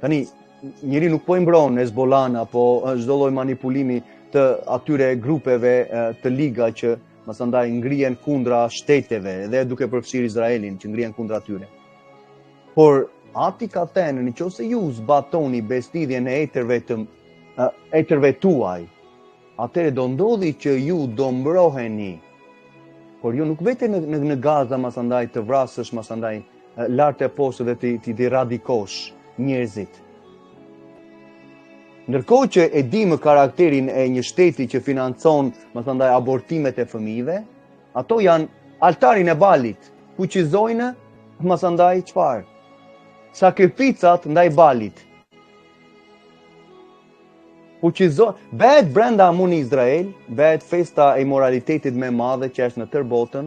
Tani, njëri nuk po i mbron Hezbollah apo çdo lloj manipulimi të atyre grupeve të liga që masandaj ngrihen kundra shteteve dhe duke përfshirë Izraelin që ngrihen kundra tyre. Por ati ka thënë nëse ju zbatoni bestidhjen e etërve tuaj, atëre do ndodhi që ju do mbroheni. Por ju nuk vete në Gaza masandaj të vrasësh masandaj lart e poshtë dhe ti radikosh njerëzit. Ndërkohë që e di më karakterin e një shteti që financon masandaj abortimet e fëmijëve, ato janë altarin e balit, fuqizojnë masandaj çfarë? Sakrificat ndaj balit. Bëhet brenda muni Izrael, bëhet festa e moralitetit më e madhe që është në tërë botën,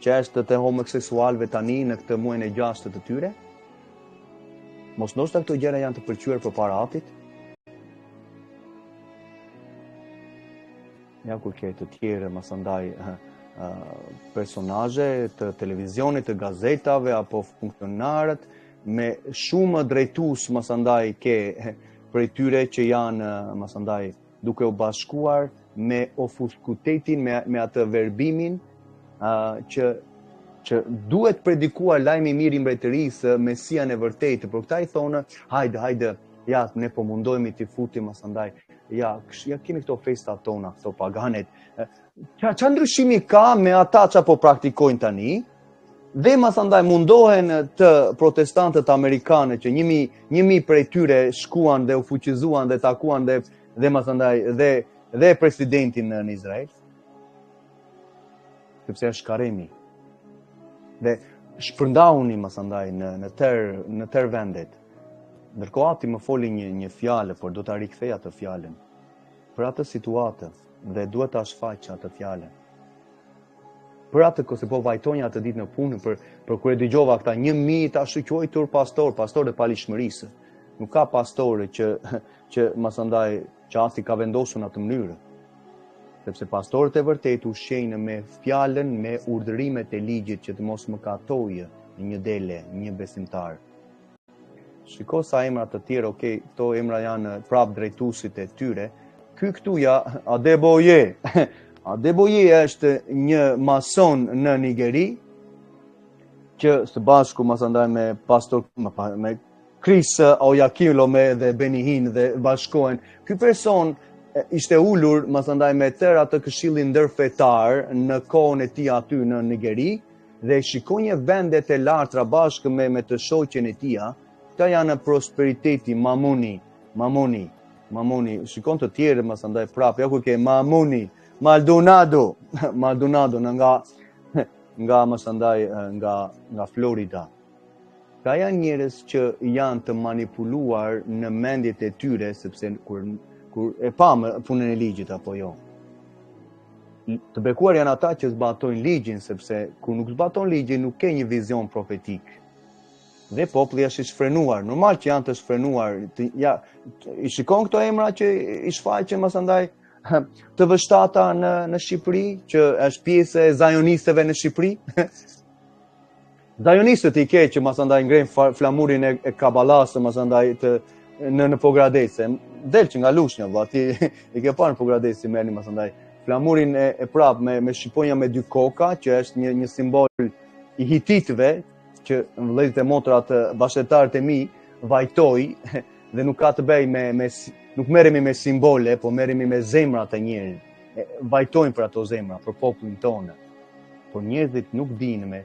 që është të homoseksualëve tani në këtë muajin e 6 të tyre. Mos ndoshta këto gjëra janë të pëlqyer përpara atit. Ja kur ke të tjerë masandaj personazhe të televizionit, të gazetave apo funksionarët me shumë drejtues masandaj ke prej tyre që janë masandaj duke u bashkuar me ofuskutetin, me atë verbimin që duhet predikuar lajmi i mirë i mbretërisë, Mesian e vërtetë, por këta i thonë, hajde, ja ne po mundohemi t'i futim masandaj, ja kemi këto festa tona, këto paganet. Qa ndryshimi ka me ata që po praktikojnë tani? Dhe masandaj mundohen të protestantët amerikanë që 1000 prej tyre shkuan dhe u fuqizuan dhe takuan dhe masandaj dhe presidentin në Izrael. Sepse është Karemi. Dhe shpërndahuni masandaj në tërë vendet. Ndërkohë ati më foli një fjalë, por do ta rikthej atë fjalën për atë situatë dhe duhet ta shfaq atë fjalë. Për atë kohë se po vajtonja atë ditë në punë për kur e dëgjova këta 1000 ta shquajtur pastor të palishmërisë. Nuk ka pastore që masandaj që ati ka vendosur në atë mënyrë. Sepse pastorët e vërtetë ushqejnë me fjalën, me urdhërimet e ligjit që të mos mëkatojë një dele, një besimtar. Shiko sa emra të tjerë, këto emra janë prap drejtuesit e tyre. Këtu ja Adeboye. Adeboye është një mason në Nigeri, që së bashku masandaj me pastor, me Chris Oyakhilome dhe Benihin dhe bashkohen. Ky person ishte ulur masandaj me tërë atë këshillin ndërfetar në kohën e tij aty në Nigeri dhe shikonje vendet e larta bashkë me të shoqen e tij. Këta janë prosperiteti, mamoni. Shikon të tjerë masandaj prap, ja ku ke Mamuni, Maldonado nga masandaj nga Florida. Ka janë njerëz që janë të manipuluar në mendjet e tyre, sepse kur e pa punën e ligjit apo jo. Të bekuar janë ata që zbatojnë ligjin, sepse kur nuk zbaton ligjin nuk ke një vizion profetik. Dhe populli është i shfrenuar. Normal që janë të shfrenuar. I shikon këto emra që i shfaqen masandaj të vështata në Shqipëri, që është pjesë e zajonistëve në Shqipëri. Zajonistët i ke që masandaj ngrejnë flamurin e Kabalasë masandaj në Pogradece. Del që nga Lushnja, ti i ke parë në Pogradece merrni masandaj flamurin e prap me shqiponja me 2 koka, që është një simbol i hititëve, që në vëllezërit e motrat bashkëtarët e mi vajtoj dhe nuk ka të bëj nuk merremi me simbole, po merremi me zemrat e njerëzve. Vajtojnë për ato zemra, për popullin tonë. Por njerëzit nuk dinë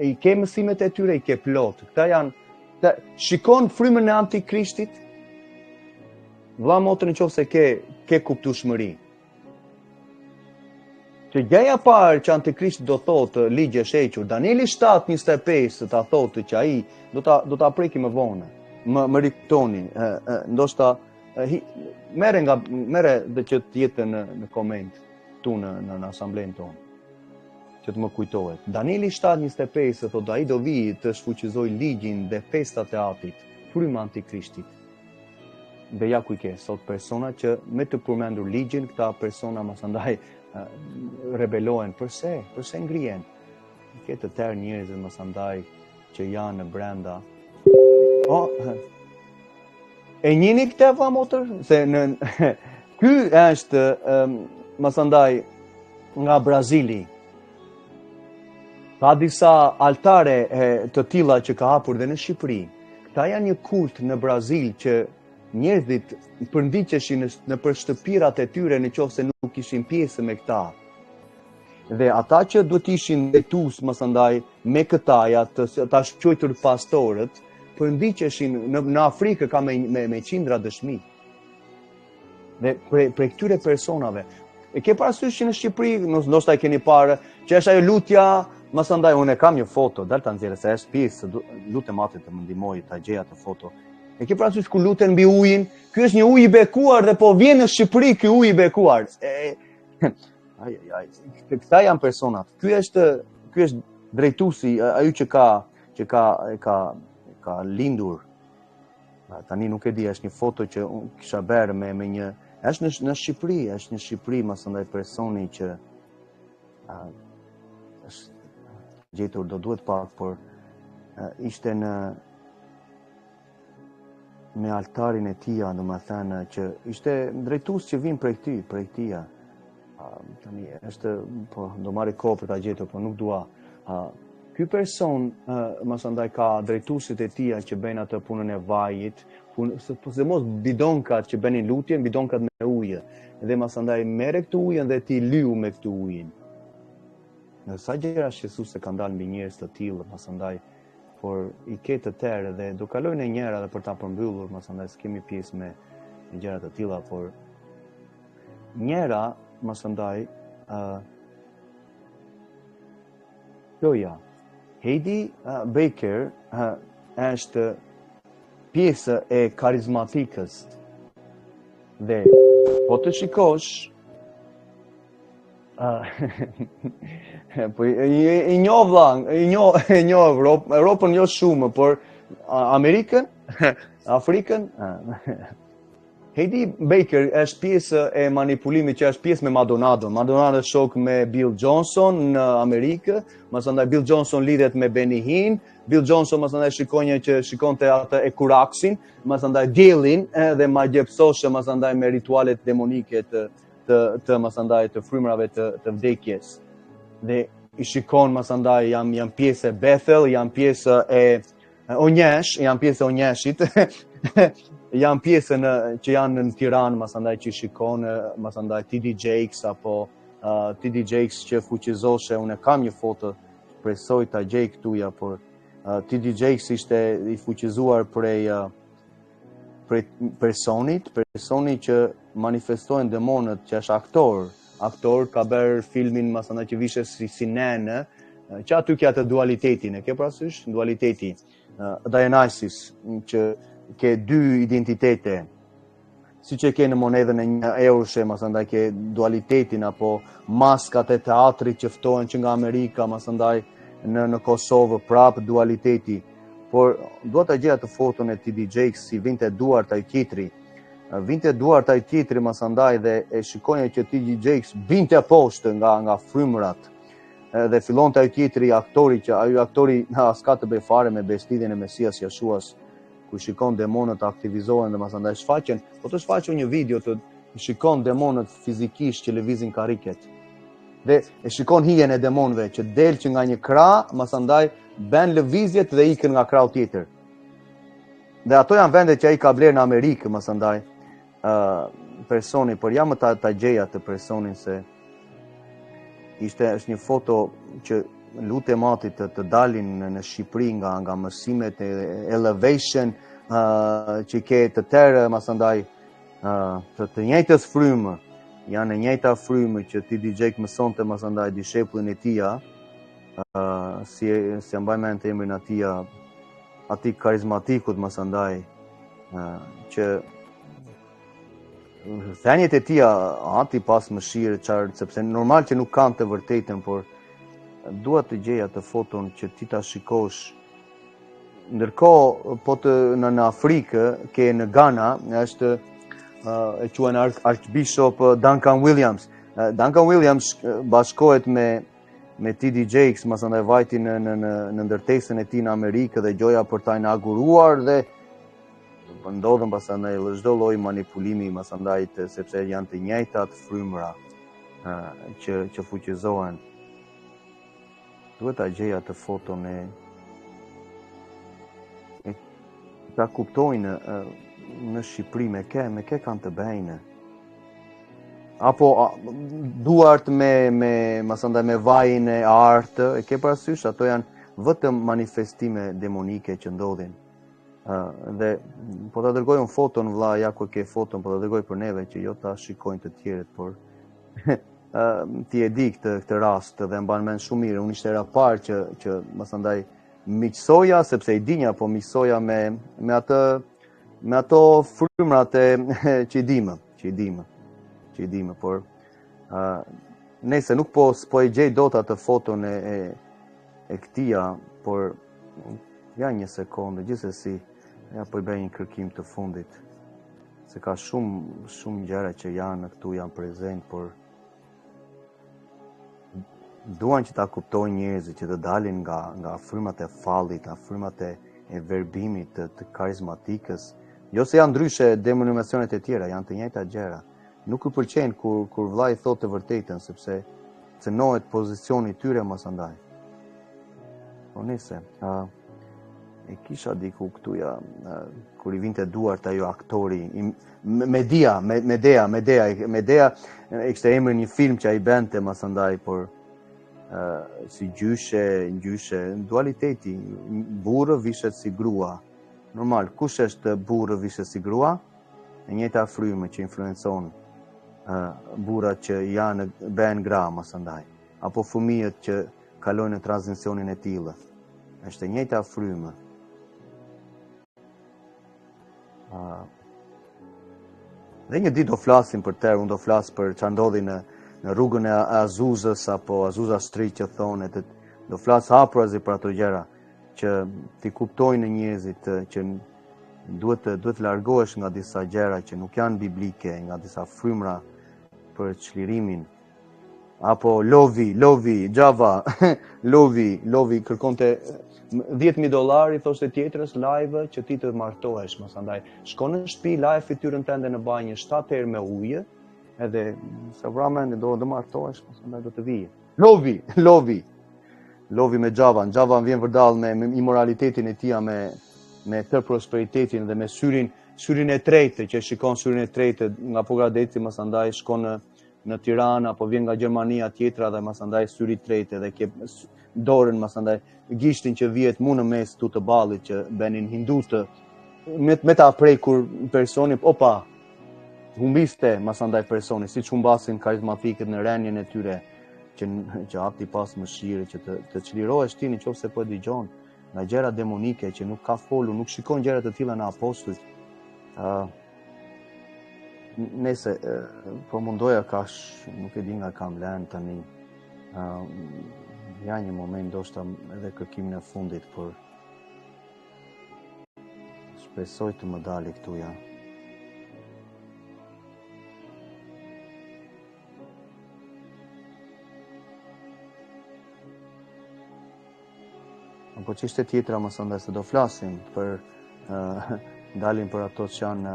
i ke mësimet e tyre, i ke plot. Këta janë shikon frymën e antikrishtit. Vëlla motër nëse ke kuptueshmëri. Që gjaja parë që Antikrishti do thotë ligj e shequr, Danieli 7:25 ta thotë që ai do ta preki më vonë. Më riktoni, ndoshta merre dhe që të jetë në koment tu në asamblen tonë. Që të më kujtohet. Danieli 7:25 thotë ai do vi të shfuqizoj ligjin dhe festat e atit, fryma Antikrishtit. Dhe ja ku i ke sot persona që me të përmendur ligjin, këta persona masandaj rebelohen. Përse ngrihen? Ke të tërë njerëzit masandaj që janë në brenda. E njini këtë vlla motër? Se ky është masandaj nga Brazili. Ka disa altare të tilla që ka hapur dhe në Shqipëri. Këta janë një kult në Brazil që njerëzit përndiqeshin në për shtëpirat e tyre në qoftë se nuk ishin pjesë me këta. Dhe ata që duhet ishin drejtues masandaj me këta ta shquajtur pastorët, përndiqeshin në Afrikë ka me qindra dëshmi. Dhe për këtyre personave, e ke parasysh që në Shqipëri, ndoshta e keni parë, që është ajo lutja, masandaj unë kam një foto, dal ta nxjerrë se është pjesë, lutem atë të më ndihmoj ta gjej atë foto. E ke parasysh ku luten mbi ujin? Ky është një ujë i bekuar dhe po vjen në Shqipëri ky ujë i bekuar. Këta janë personat. Ky është drejtuesi, ai që ka lindur. Tani nuk e di, është një foto që unë kisha bërë me një, është në Shqipëri, është në Shqipëri masandaj personi që është gjetur, do duhet pak, por ishte me altarin e tia, do më thënë që ishte drejtues që vin prej tia. Tani është, po do marri kohë për ta gjetur, po nuk dua. Ky person masandaj ka drejtuesit e tia që bëjnë atë punën e vajit, se mos bidonkat që bënin lutje, bidonkat me ujë. Dhe masandaj merre këtë ujën dhe ti lyu me këtë ujin. Në sa gjëra Jezusi ka ndalë mbi njerëz të tillë, masandaj, por i ke të tërë dhe do kalojnë njëra dhe për ta përmbyllur, masandaj s'kemi pjesë me gjëra të tilla, por njëra masandaj Joja Heidi Baker është pjesë e karizmatikës dhe po të shikosh po i njoh vlla, i njoh Europën jo shumë, por Amerikën, Afrikën. Heidi Baker është pjesë e manipulimit që është pjesë me Madonado. Madonado është shok me Bill Johnson në Amerikë, masandaj Bill Johnson lidhet me Benny Hinn, Bill Johnson masandaj shikonte atë e kuraksin, masandaj diellin dhe ma gjepsoshe masandaj me ritualet demonike të masandaj të frymrave të vdekjes. Dhe i shikon masandaj jam pjesë e Bethel, jam pjesë e Onjesh, jam pjesë e Onjeshit. Janë pjesë që janë në Tiranë, masandaj që shikon, masandaj TD Jakes, apo TD Jakes që fuqizoshe, unë kam një foto, presoj ta gjej këtuja, por TD Jakes ishte i fuqizuar prej personi që manifestojnë demonët, që është aktor ka bërë filmin masandaj që vishe si nenë, që aty kja të dualitetin, e ke parasysh? Dualiteti, Dionysus, që ke dy identitete, si që ke në monedën e 1 euroshe, masandaj ke dualitetin, apo maskat e teatrit që ftohen që nga Amerika, masandaj në Kosovë, prapë dualiteti. Por duhet të gjeja të foton e TD Jakes si vinte duart ai tjetri. Vinte duart ai tjetri masandaj dhe e shikonja që TD Jakes vinte poshtë nga frymërat. Dhe fillonte ai tjetri aktori që ai aktori s'ka të bëj fare me bestidjen e Mesias Jashuas, ku shikon demonët aktivizohen dhe masandaj shfaqen, po të shfaqen një video të shikon demonët fizikisht që lëvizin kariket. Dhe e shikon hijen e demonëve që del që nga një krah, masandaj bën lëvizjet dhe ikën nga krahu tjetër. Dhe ato janë vendet që ai ka blerë në Amerikë, masandaj personi, por jam ta gjej atë personin se është një foto që lutem atit të dalin në Shqipëri nga mësimet e Elevation, që ke të tërë, masandaj, të njëjtës frymë, janë e njëjta frymë që TD Jakes mësonte masandaj dishepullin e tia, si mbaj mend të emrin atij karizmatikut masandaj, që thënjet e tia ati pas mëshirë, sepse normal që nuk kanë të vërtetën, por dua të gjej atë foton që ti ta shikosh. Ndërkohë, po në Afrikë, ke në Ghana, është e quajnë Archbishop Duncan Williams. Duncan Williams bashkohet me TD Jakes, masandaj vajti në ndërtesën e tij në Amerikë dhe gjoja për ta inauguruar dhe ndodhen pasandaj çdo lloj manipulimi pasandaj sepse janë të njëjtat frymëra që fuqizohen. Duhet ta gjej atë foton e ta kuptojnë në Shqipëri me ke kanë të bëjnë. Apo duart masandaj me vajin e artë, e ke parasysh, ato janë vetëm manifestime demonike që ndodhin. Dhe po ta dërgoj unë foton, vlla, ja ku ke foton, po ta dërgoj për neve që jo ta shikojnë të tjerët, por ti e di këtë rast dhe mban mend shumë mirë. Unë ishte era parë që masandaj miqsoja, sepse i dinja, po miqsoja me ato frymrat që i dimë, por nëse nuk po e gjej dot atë foton e këtia, por ja një sekondë, gjithsesi ja po i bëj një kërkim të fundit, se ka shumë gjëra që janë këtu, janë prezent, por duan që ta kuptojnë njerëzit, që të dalin nga frymat e fallit, nga frymat e verbimit të karizmatikës. Jo se janë ndryshe denominacionet e tjera, janë të njëjta gjëra. Nuk i pëlqen kur vllai thotë të vërtetën, sepse cënohet pozicioni i tyre mas andaj. Po nese, e kisha diku këtuja, kur i vinte duart ajo aktori, Medea, e kishte emrin një film që ai bente mas andaj, por si gjyshe, dualiteti, burrë vishet si grua. Normal, kush është burrë vishet si grua? E njëjta frymë që influencon burrat që bëhen gra mas andaj, apo fëmijët që kalojnë në tranzicionin e tillë. Është e njëjta frymë. Dhe një ditë do flasim për të, unë do flas për çfarë ndodhi në rrugën e Azuzës apo Azusa Street që thonë, do flas hapurazi për ato gjëra që ti kuptojnë njerëzit që duhet largohesh nga disa gjëra që nuk janë biblike, nga disa frymra për çlirimin. Apo Lovi, Java, Lovi kërkonte $10,000, thoshte tjetrës live që ti të martohesh, mos andaj. Shko në shtëpi, laje fytyrën tënde në banjë 7 herë me ujë, edhe sa vramen do martohesh, mos andaj do të vijë. Lovi me Java vjen vërdall me immoralitetin e tij, me tër prosperitetin dhe me syrin e tretë, që shikon syrin e tretë nga Pogradeci, mos andaj shkon në Tiranë, apo vjen nga Gjermania tjetra dhe mas andaj syri tretë dhe ke dorën mas andaj gishtin që vihet mu në mes tu të ballit që benin hindutë me ta prej kur personi opa humbiste mas andaj personi, siç humbasin karizmatikët në renjen e tyre që hapti pas mëshirë, që të çlirohesh ti nëse po e dëgjon nga gjëra demonike që nuk ka folu, nuk shikon gjëra të tilla në apostujt. Nese, po mundoja nuk e di nga kam lënë tani, ja një moment ndoshta edhe kërkimin e fundit, por shpresoj të më dali këtu ja. Po që ishte tjetra më sëndaj se do flasim për dalin për ato që janë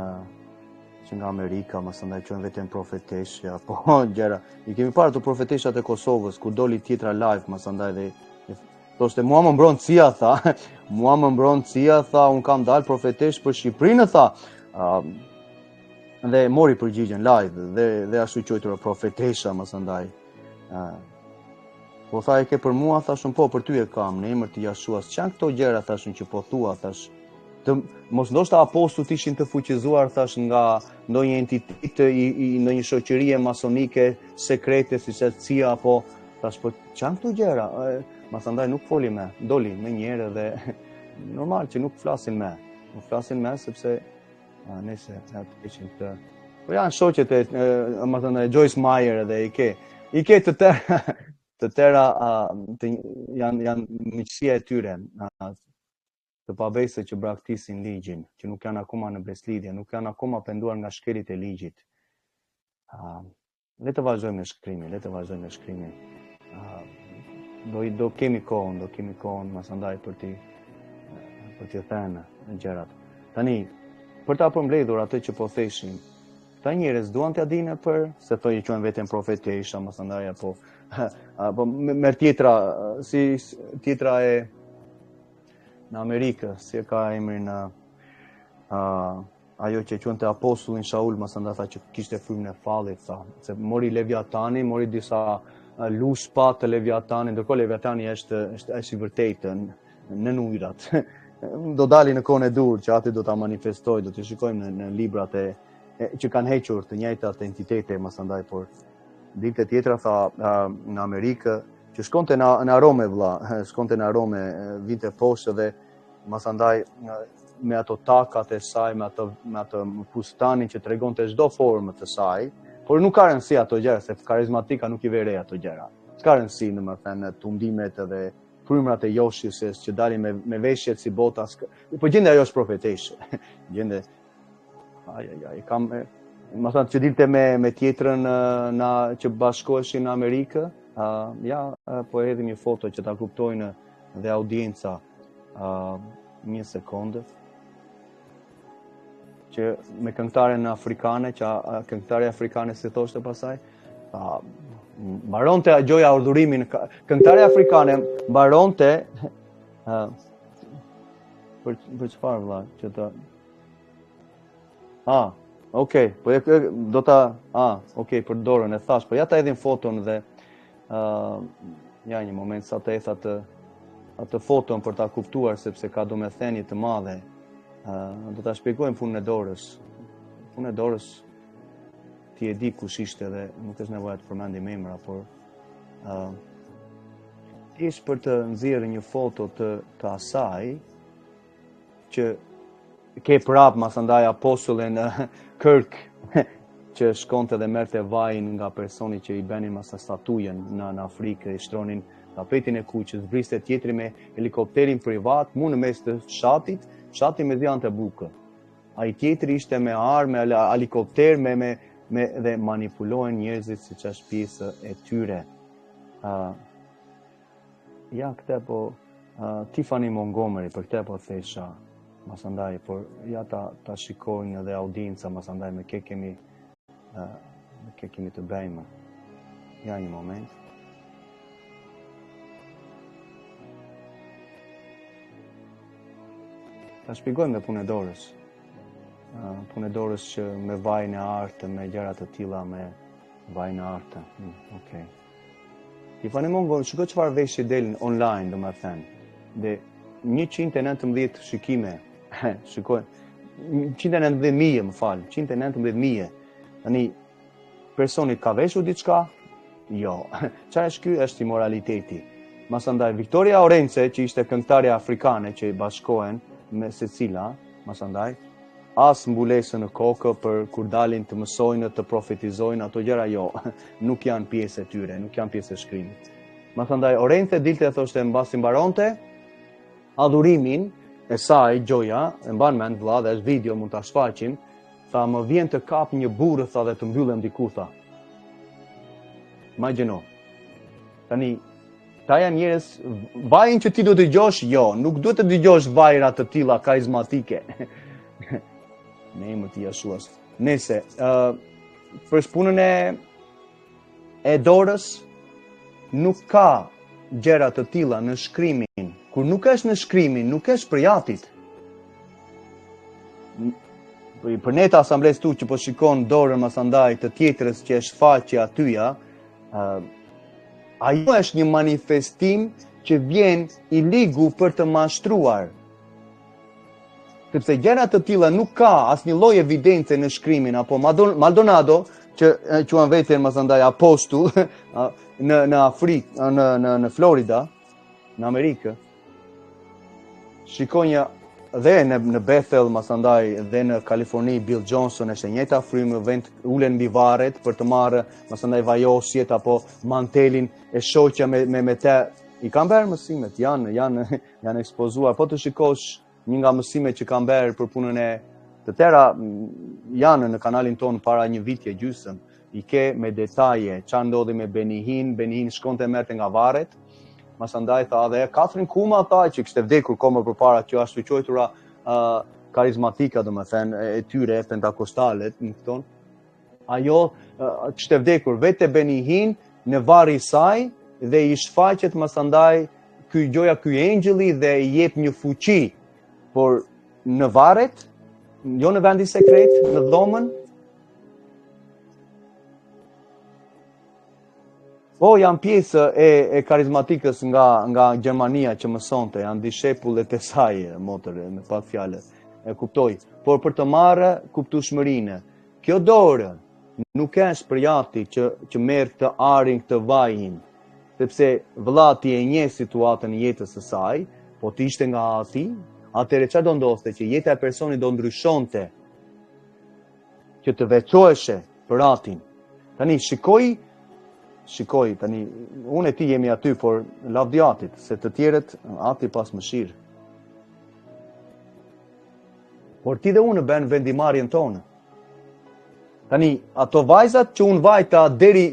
që nga Amerika, më sëndaj qënë vetëm profeteshja, po gjera. I kemi parë të profeteshat e Kosovës, kur doli tjetra live, më sëndaj dhe thoshte, mua më mbron cia, tha, unë kam dalë profetesh për Shqiprinë, tha. Dhe mori përgjigjen live, dhe ashtu qojtura profetesha, më sëndaj. Po tha, e ke për mua, thashun, po, për ty e kam, në emër të Jashuas. Çan këto gjëra, thashun, që po thua, thash, mos ndoshta apostujt ishin të fuqizuar, thash, nga ndonjë entitet i ndonjë shoqërie masonike sekrete, siç është CIA, apo thash, po çan këto gjëra? Ma thëndaj nuk foli me, doli me njëherë dhe normal që nuk flasin me, sepse nëse ja të ishin këtë. Po janë shoqet ma thëndaj Joyce Meyer edhe i ke të tëra janë miqësia e tyre, të pabese që braktisin ligjin, që nuk janë akoma në beslidhje, nuk janë akoma penduar nga shkelit e ligjit. Le të vazhdojmë në shkrimin, Do kemi kohën, mas andaj për t'i thënë gjërat. Tani, për ta përmbledhur atë që po theshin. Ta njerëz duan t'ja dinë për se thojë quhen veten profetesha, mos andaj apo apo me tjetra si tjetra e në Amerikë, si e ka emrin ajo që quante apostullin Shaul, mos andaj tha që kishte frymën e fallit, tha, se mori Leviatani, mori disa luspa të Leviatanit, ndërkohë Leviatani është i vërtetë në ujërat. Do dali në kohën e dur që aty do ta manifestoj, do të shikojmë në librat që kanë hequr të njëjtat entitete, mos andaj, por ditë tjetra tha në Amerikë që shkonte në Rome vlla, shkonte në Rome, vinte poshtë dhe mos andaj me ato takat e saj, me ato fustanin që tregonte çdo formë të saj, por nuk ka rëndësi ato gjëra, se karizmatika nuk i vere ato gjëra. S'ka rëndësi, domethënë, tundimet edhe frymrat e Joshjes që dalin me veshjet si bota. Po gjende ajo është profeteshe. Gjende kam më thënë që dilte me tjetrën që bashkoheshin në Amerikë, po hedhim një foto që ta kuptojnë dhe audienca. Një sekondë. Që me këngëtaren afrikane, që këngëtarja afrikane si thoshte pasaj, mbaronte gjoja urdhërimin, këngëtarja afrikane mbaronte për çfarë vëlla, që të okay, po do ta okay, për dorën e thash, po ja ta hedhim foton dhe ja një moment sa të hedh atë foton për ta kuptuar sepse ka domethënie të madhe. Do ta shpjegojmë punën e dorës. Punën e dorës ti e di kush ishte dhe nuk është nevoja të përmendim emra, por ish për të nxjerrë një foto të asaj që ke prap mas andaj apostullin Kirk që shkonte dhe merrte vajin nga personi që i bënin masa statujen në Afrikë, i shtronin tapetin e kuqës, vriste tjetri me helikopterin privat, mu në mes të fshati me dhjante bukë. Ai tjetri ishte me armë, me helikopter, dhe manipulohen njerëzit si që është pjesë e tyre. Këte po, Tiffany Montgomery, për këte po thesha, masandaj, por ja ta shikojnë edhe audienca, masandaj, me ke kemi të bëjmë. Ja një moment. Ta shpjegojmë me punë e dorës. Punë e dorës që me vajin e artë, me gjërat të tilla, me vajin e artë. Okay. Tiffany Montgomery, shikoj çfarë veshje delin online, domethënë. Dhe 119 shikime. Shikoj 119.000, më fal, 119.000. Tani personi ka veshur diçka? Jo. Çfarë është ky? Është immoraliteti. Masandaj Victoria Orence, që ishte këngëtarja afrikane që i bashkohen me secila, masandaj, as mbulesë në kokë për kur dalin të mësojnë, të profetizojnë, ato gjëra jo, nuk janë pjesë e tyre, nuk janë pjesë e shkrimit. Masandaj Orence dilte e thoshte mbasi mbaronte adhurimin e saj, gjoja, e mban mend vëlla, dhe është video, mund ta shfaqim, tha më vjen të kap një burrë, tha, dhe të mbyllem diku, tha. Imagjino. Tani ta janë njerëz, vajin që ti do të dëgjosh, jo, nuk duhet të dëgjosh vajra të tilla karizmatike. Në emër të Jeshuas. Nëse, për punën e dorës, nuk ka gjëra të tilla në shkrimin. Kur nuk është në shkrimin, nuk është për jatit. Për ne të asambles tu që po shikon dorën masandaj të tjetrës që është faqja atyja, ajo është një manifestim që vjen i ligu për të mashtruar. Sepse gjëra të tilla nuk ka asnjë lloj evidence në shkrimin, apo Maldonado, që quhen veten masandaj apostull, në Afrikë, në Florida, në Amerikë. Shikonja dhe në Bethel, masandaj, dhe në Kaliforni, Bill Johnson është e njëjta frymë, vend ulen mbi varret për të marrë masandaj vajosjet apo mantelin e shoqja me te. I kanë bërë mësimet, janë ekspozuar. Po të shikosh një nga mësimet që kanë bërë për punën e të tëra janë në kanalin tonë para një vitje gjysmë. I ke me detaje ç'a ndodhi me Benihin shkonte merrte nga varret. Masandaj tha dhe Catherine Kuma tha që kishte vdekur kohë më përpara, që ashtu quajtura karizmatika, domethënë, e tyre, pentakostalet, më kupton? Ajo ç'të vdekur vetë Benihin në varri i saj dhe i shfaqet masandaj ky engjëlli dhe i jep një fuqi, por në varret, jo në vendin sekret, në dhomën. Po janë pjesë e karizmatikës nga Gjermania që mësonte, janë dishepullet e saj, motër, me pak fjalë. E kuptoj, por për të marrë kuptueshmërinë, kjo dorë nuk është për jati që merr të arin këtë vajin, sepse vëllati e njeh situatën e jetës së saj, po të ishte nga ati, atëherë çfarë do ndodhte që jeta e personit do ndryshonte, që të veçoheshe për atin. Tani shikoj, tani unë e ti jemi aty, por lavdiatit, se të tjerët ati pas mëshirë. Por ti dhe unë bën vendimarrjen tonë. Tani, ato vajzat që unë vajta deri,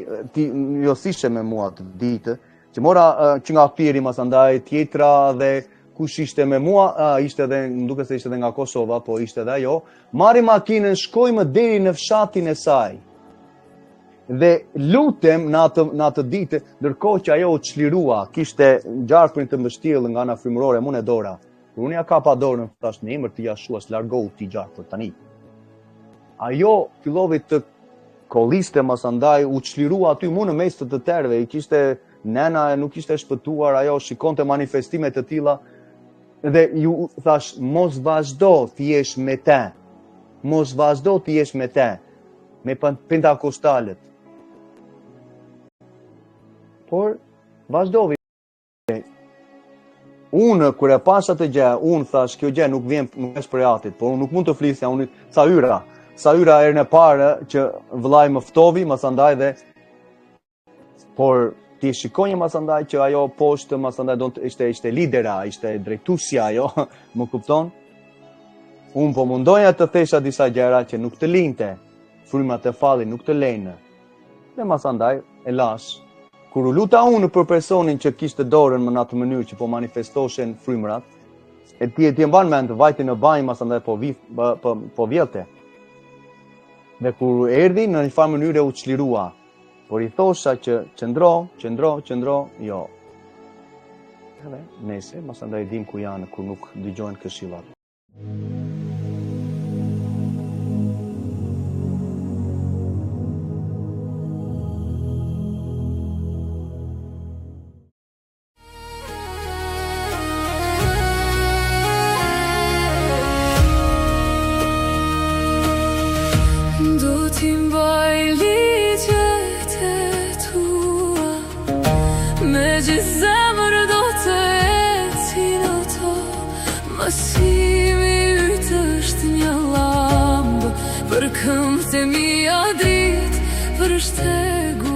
jo sishe me mua të ditë, që mora që nga Piri masandaj tjetra dhe kush ishte me mua, ishte dhe, më duket se ishte dhe nga Kosova, po ishte dhe ajo, marri makinën, shkojmë deri në fshatin e saj. Dhe lutem në atë ditë, ndërkohë që ajo u çlirua, kishte gjarprin të mbështjellë nga ana frymërore, unë e dora. Kur unë ja kapa dorën, thash në emër të Jashuas, largohu ti gjarpër tani. Ajo fillovi të kolliste masandaj, u çlirua aty mu në mes të tërëve, i kishte nena, nuk ishte shpëtuar, ajo shikonte manifestime të tilla dhe ju thash, mos vazhdo të jesh me te. Mos vazhdo të jesh me te, me pentakostalet. Por vazhdoi. Unë kur e pasha të gjë, unë thash kjo gjë nuk është për atit, por unë nuk mund të flisja, unë sa yra herën e parë që vëllai më ftovi, masandaj dhe por ti shikonje masandaj që ajo poshtë masandaj ishte lidera, ishte drejtuesja ajo, më kupton? Unë po mundoja të thesha disa gjëra që nuk të linte, frymat e fallit nuk të lejnë. Dhe masandaj e lash. Kur u luta unë për personin që kishte dorën në atë mënyrë që po manifestoshen frymrat, e ti mban mend vajti në banjë masandaj po vjelte. Dhe kur erdhi në një farë mënyrë u çlirua, por i thosha që qëndro, jo. Edhe nese, masandaj dim ku janë kur nuk dëgjojnë këshillat. Do t'i mbaj ligjet e tua, me gjithë zemër do të ecin ato. Masimi yt është një lambë, për këmbët e mia dritë, për shtegu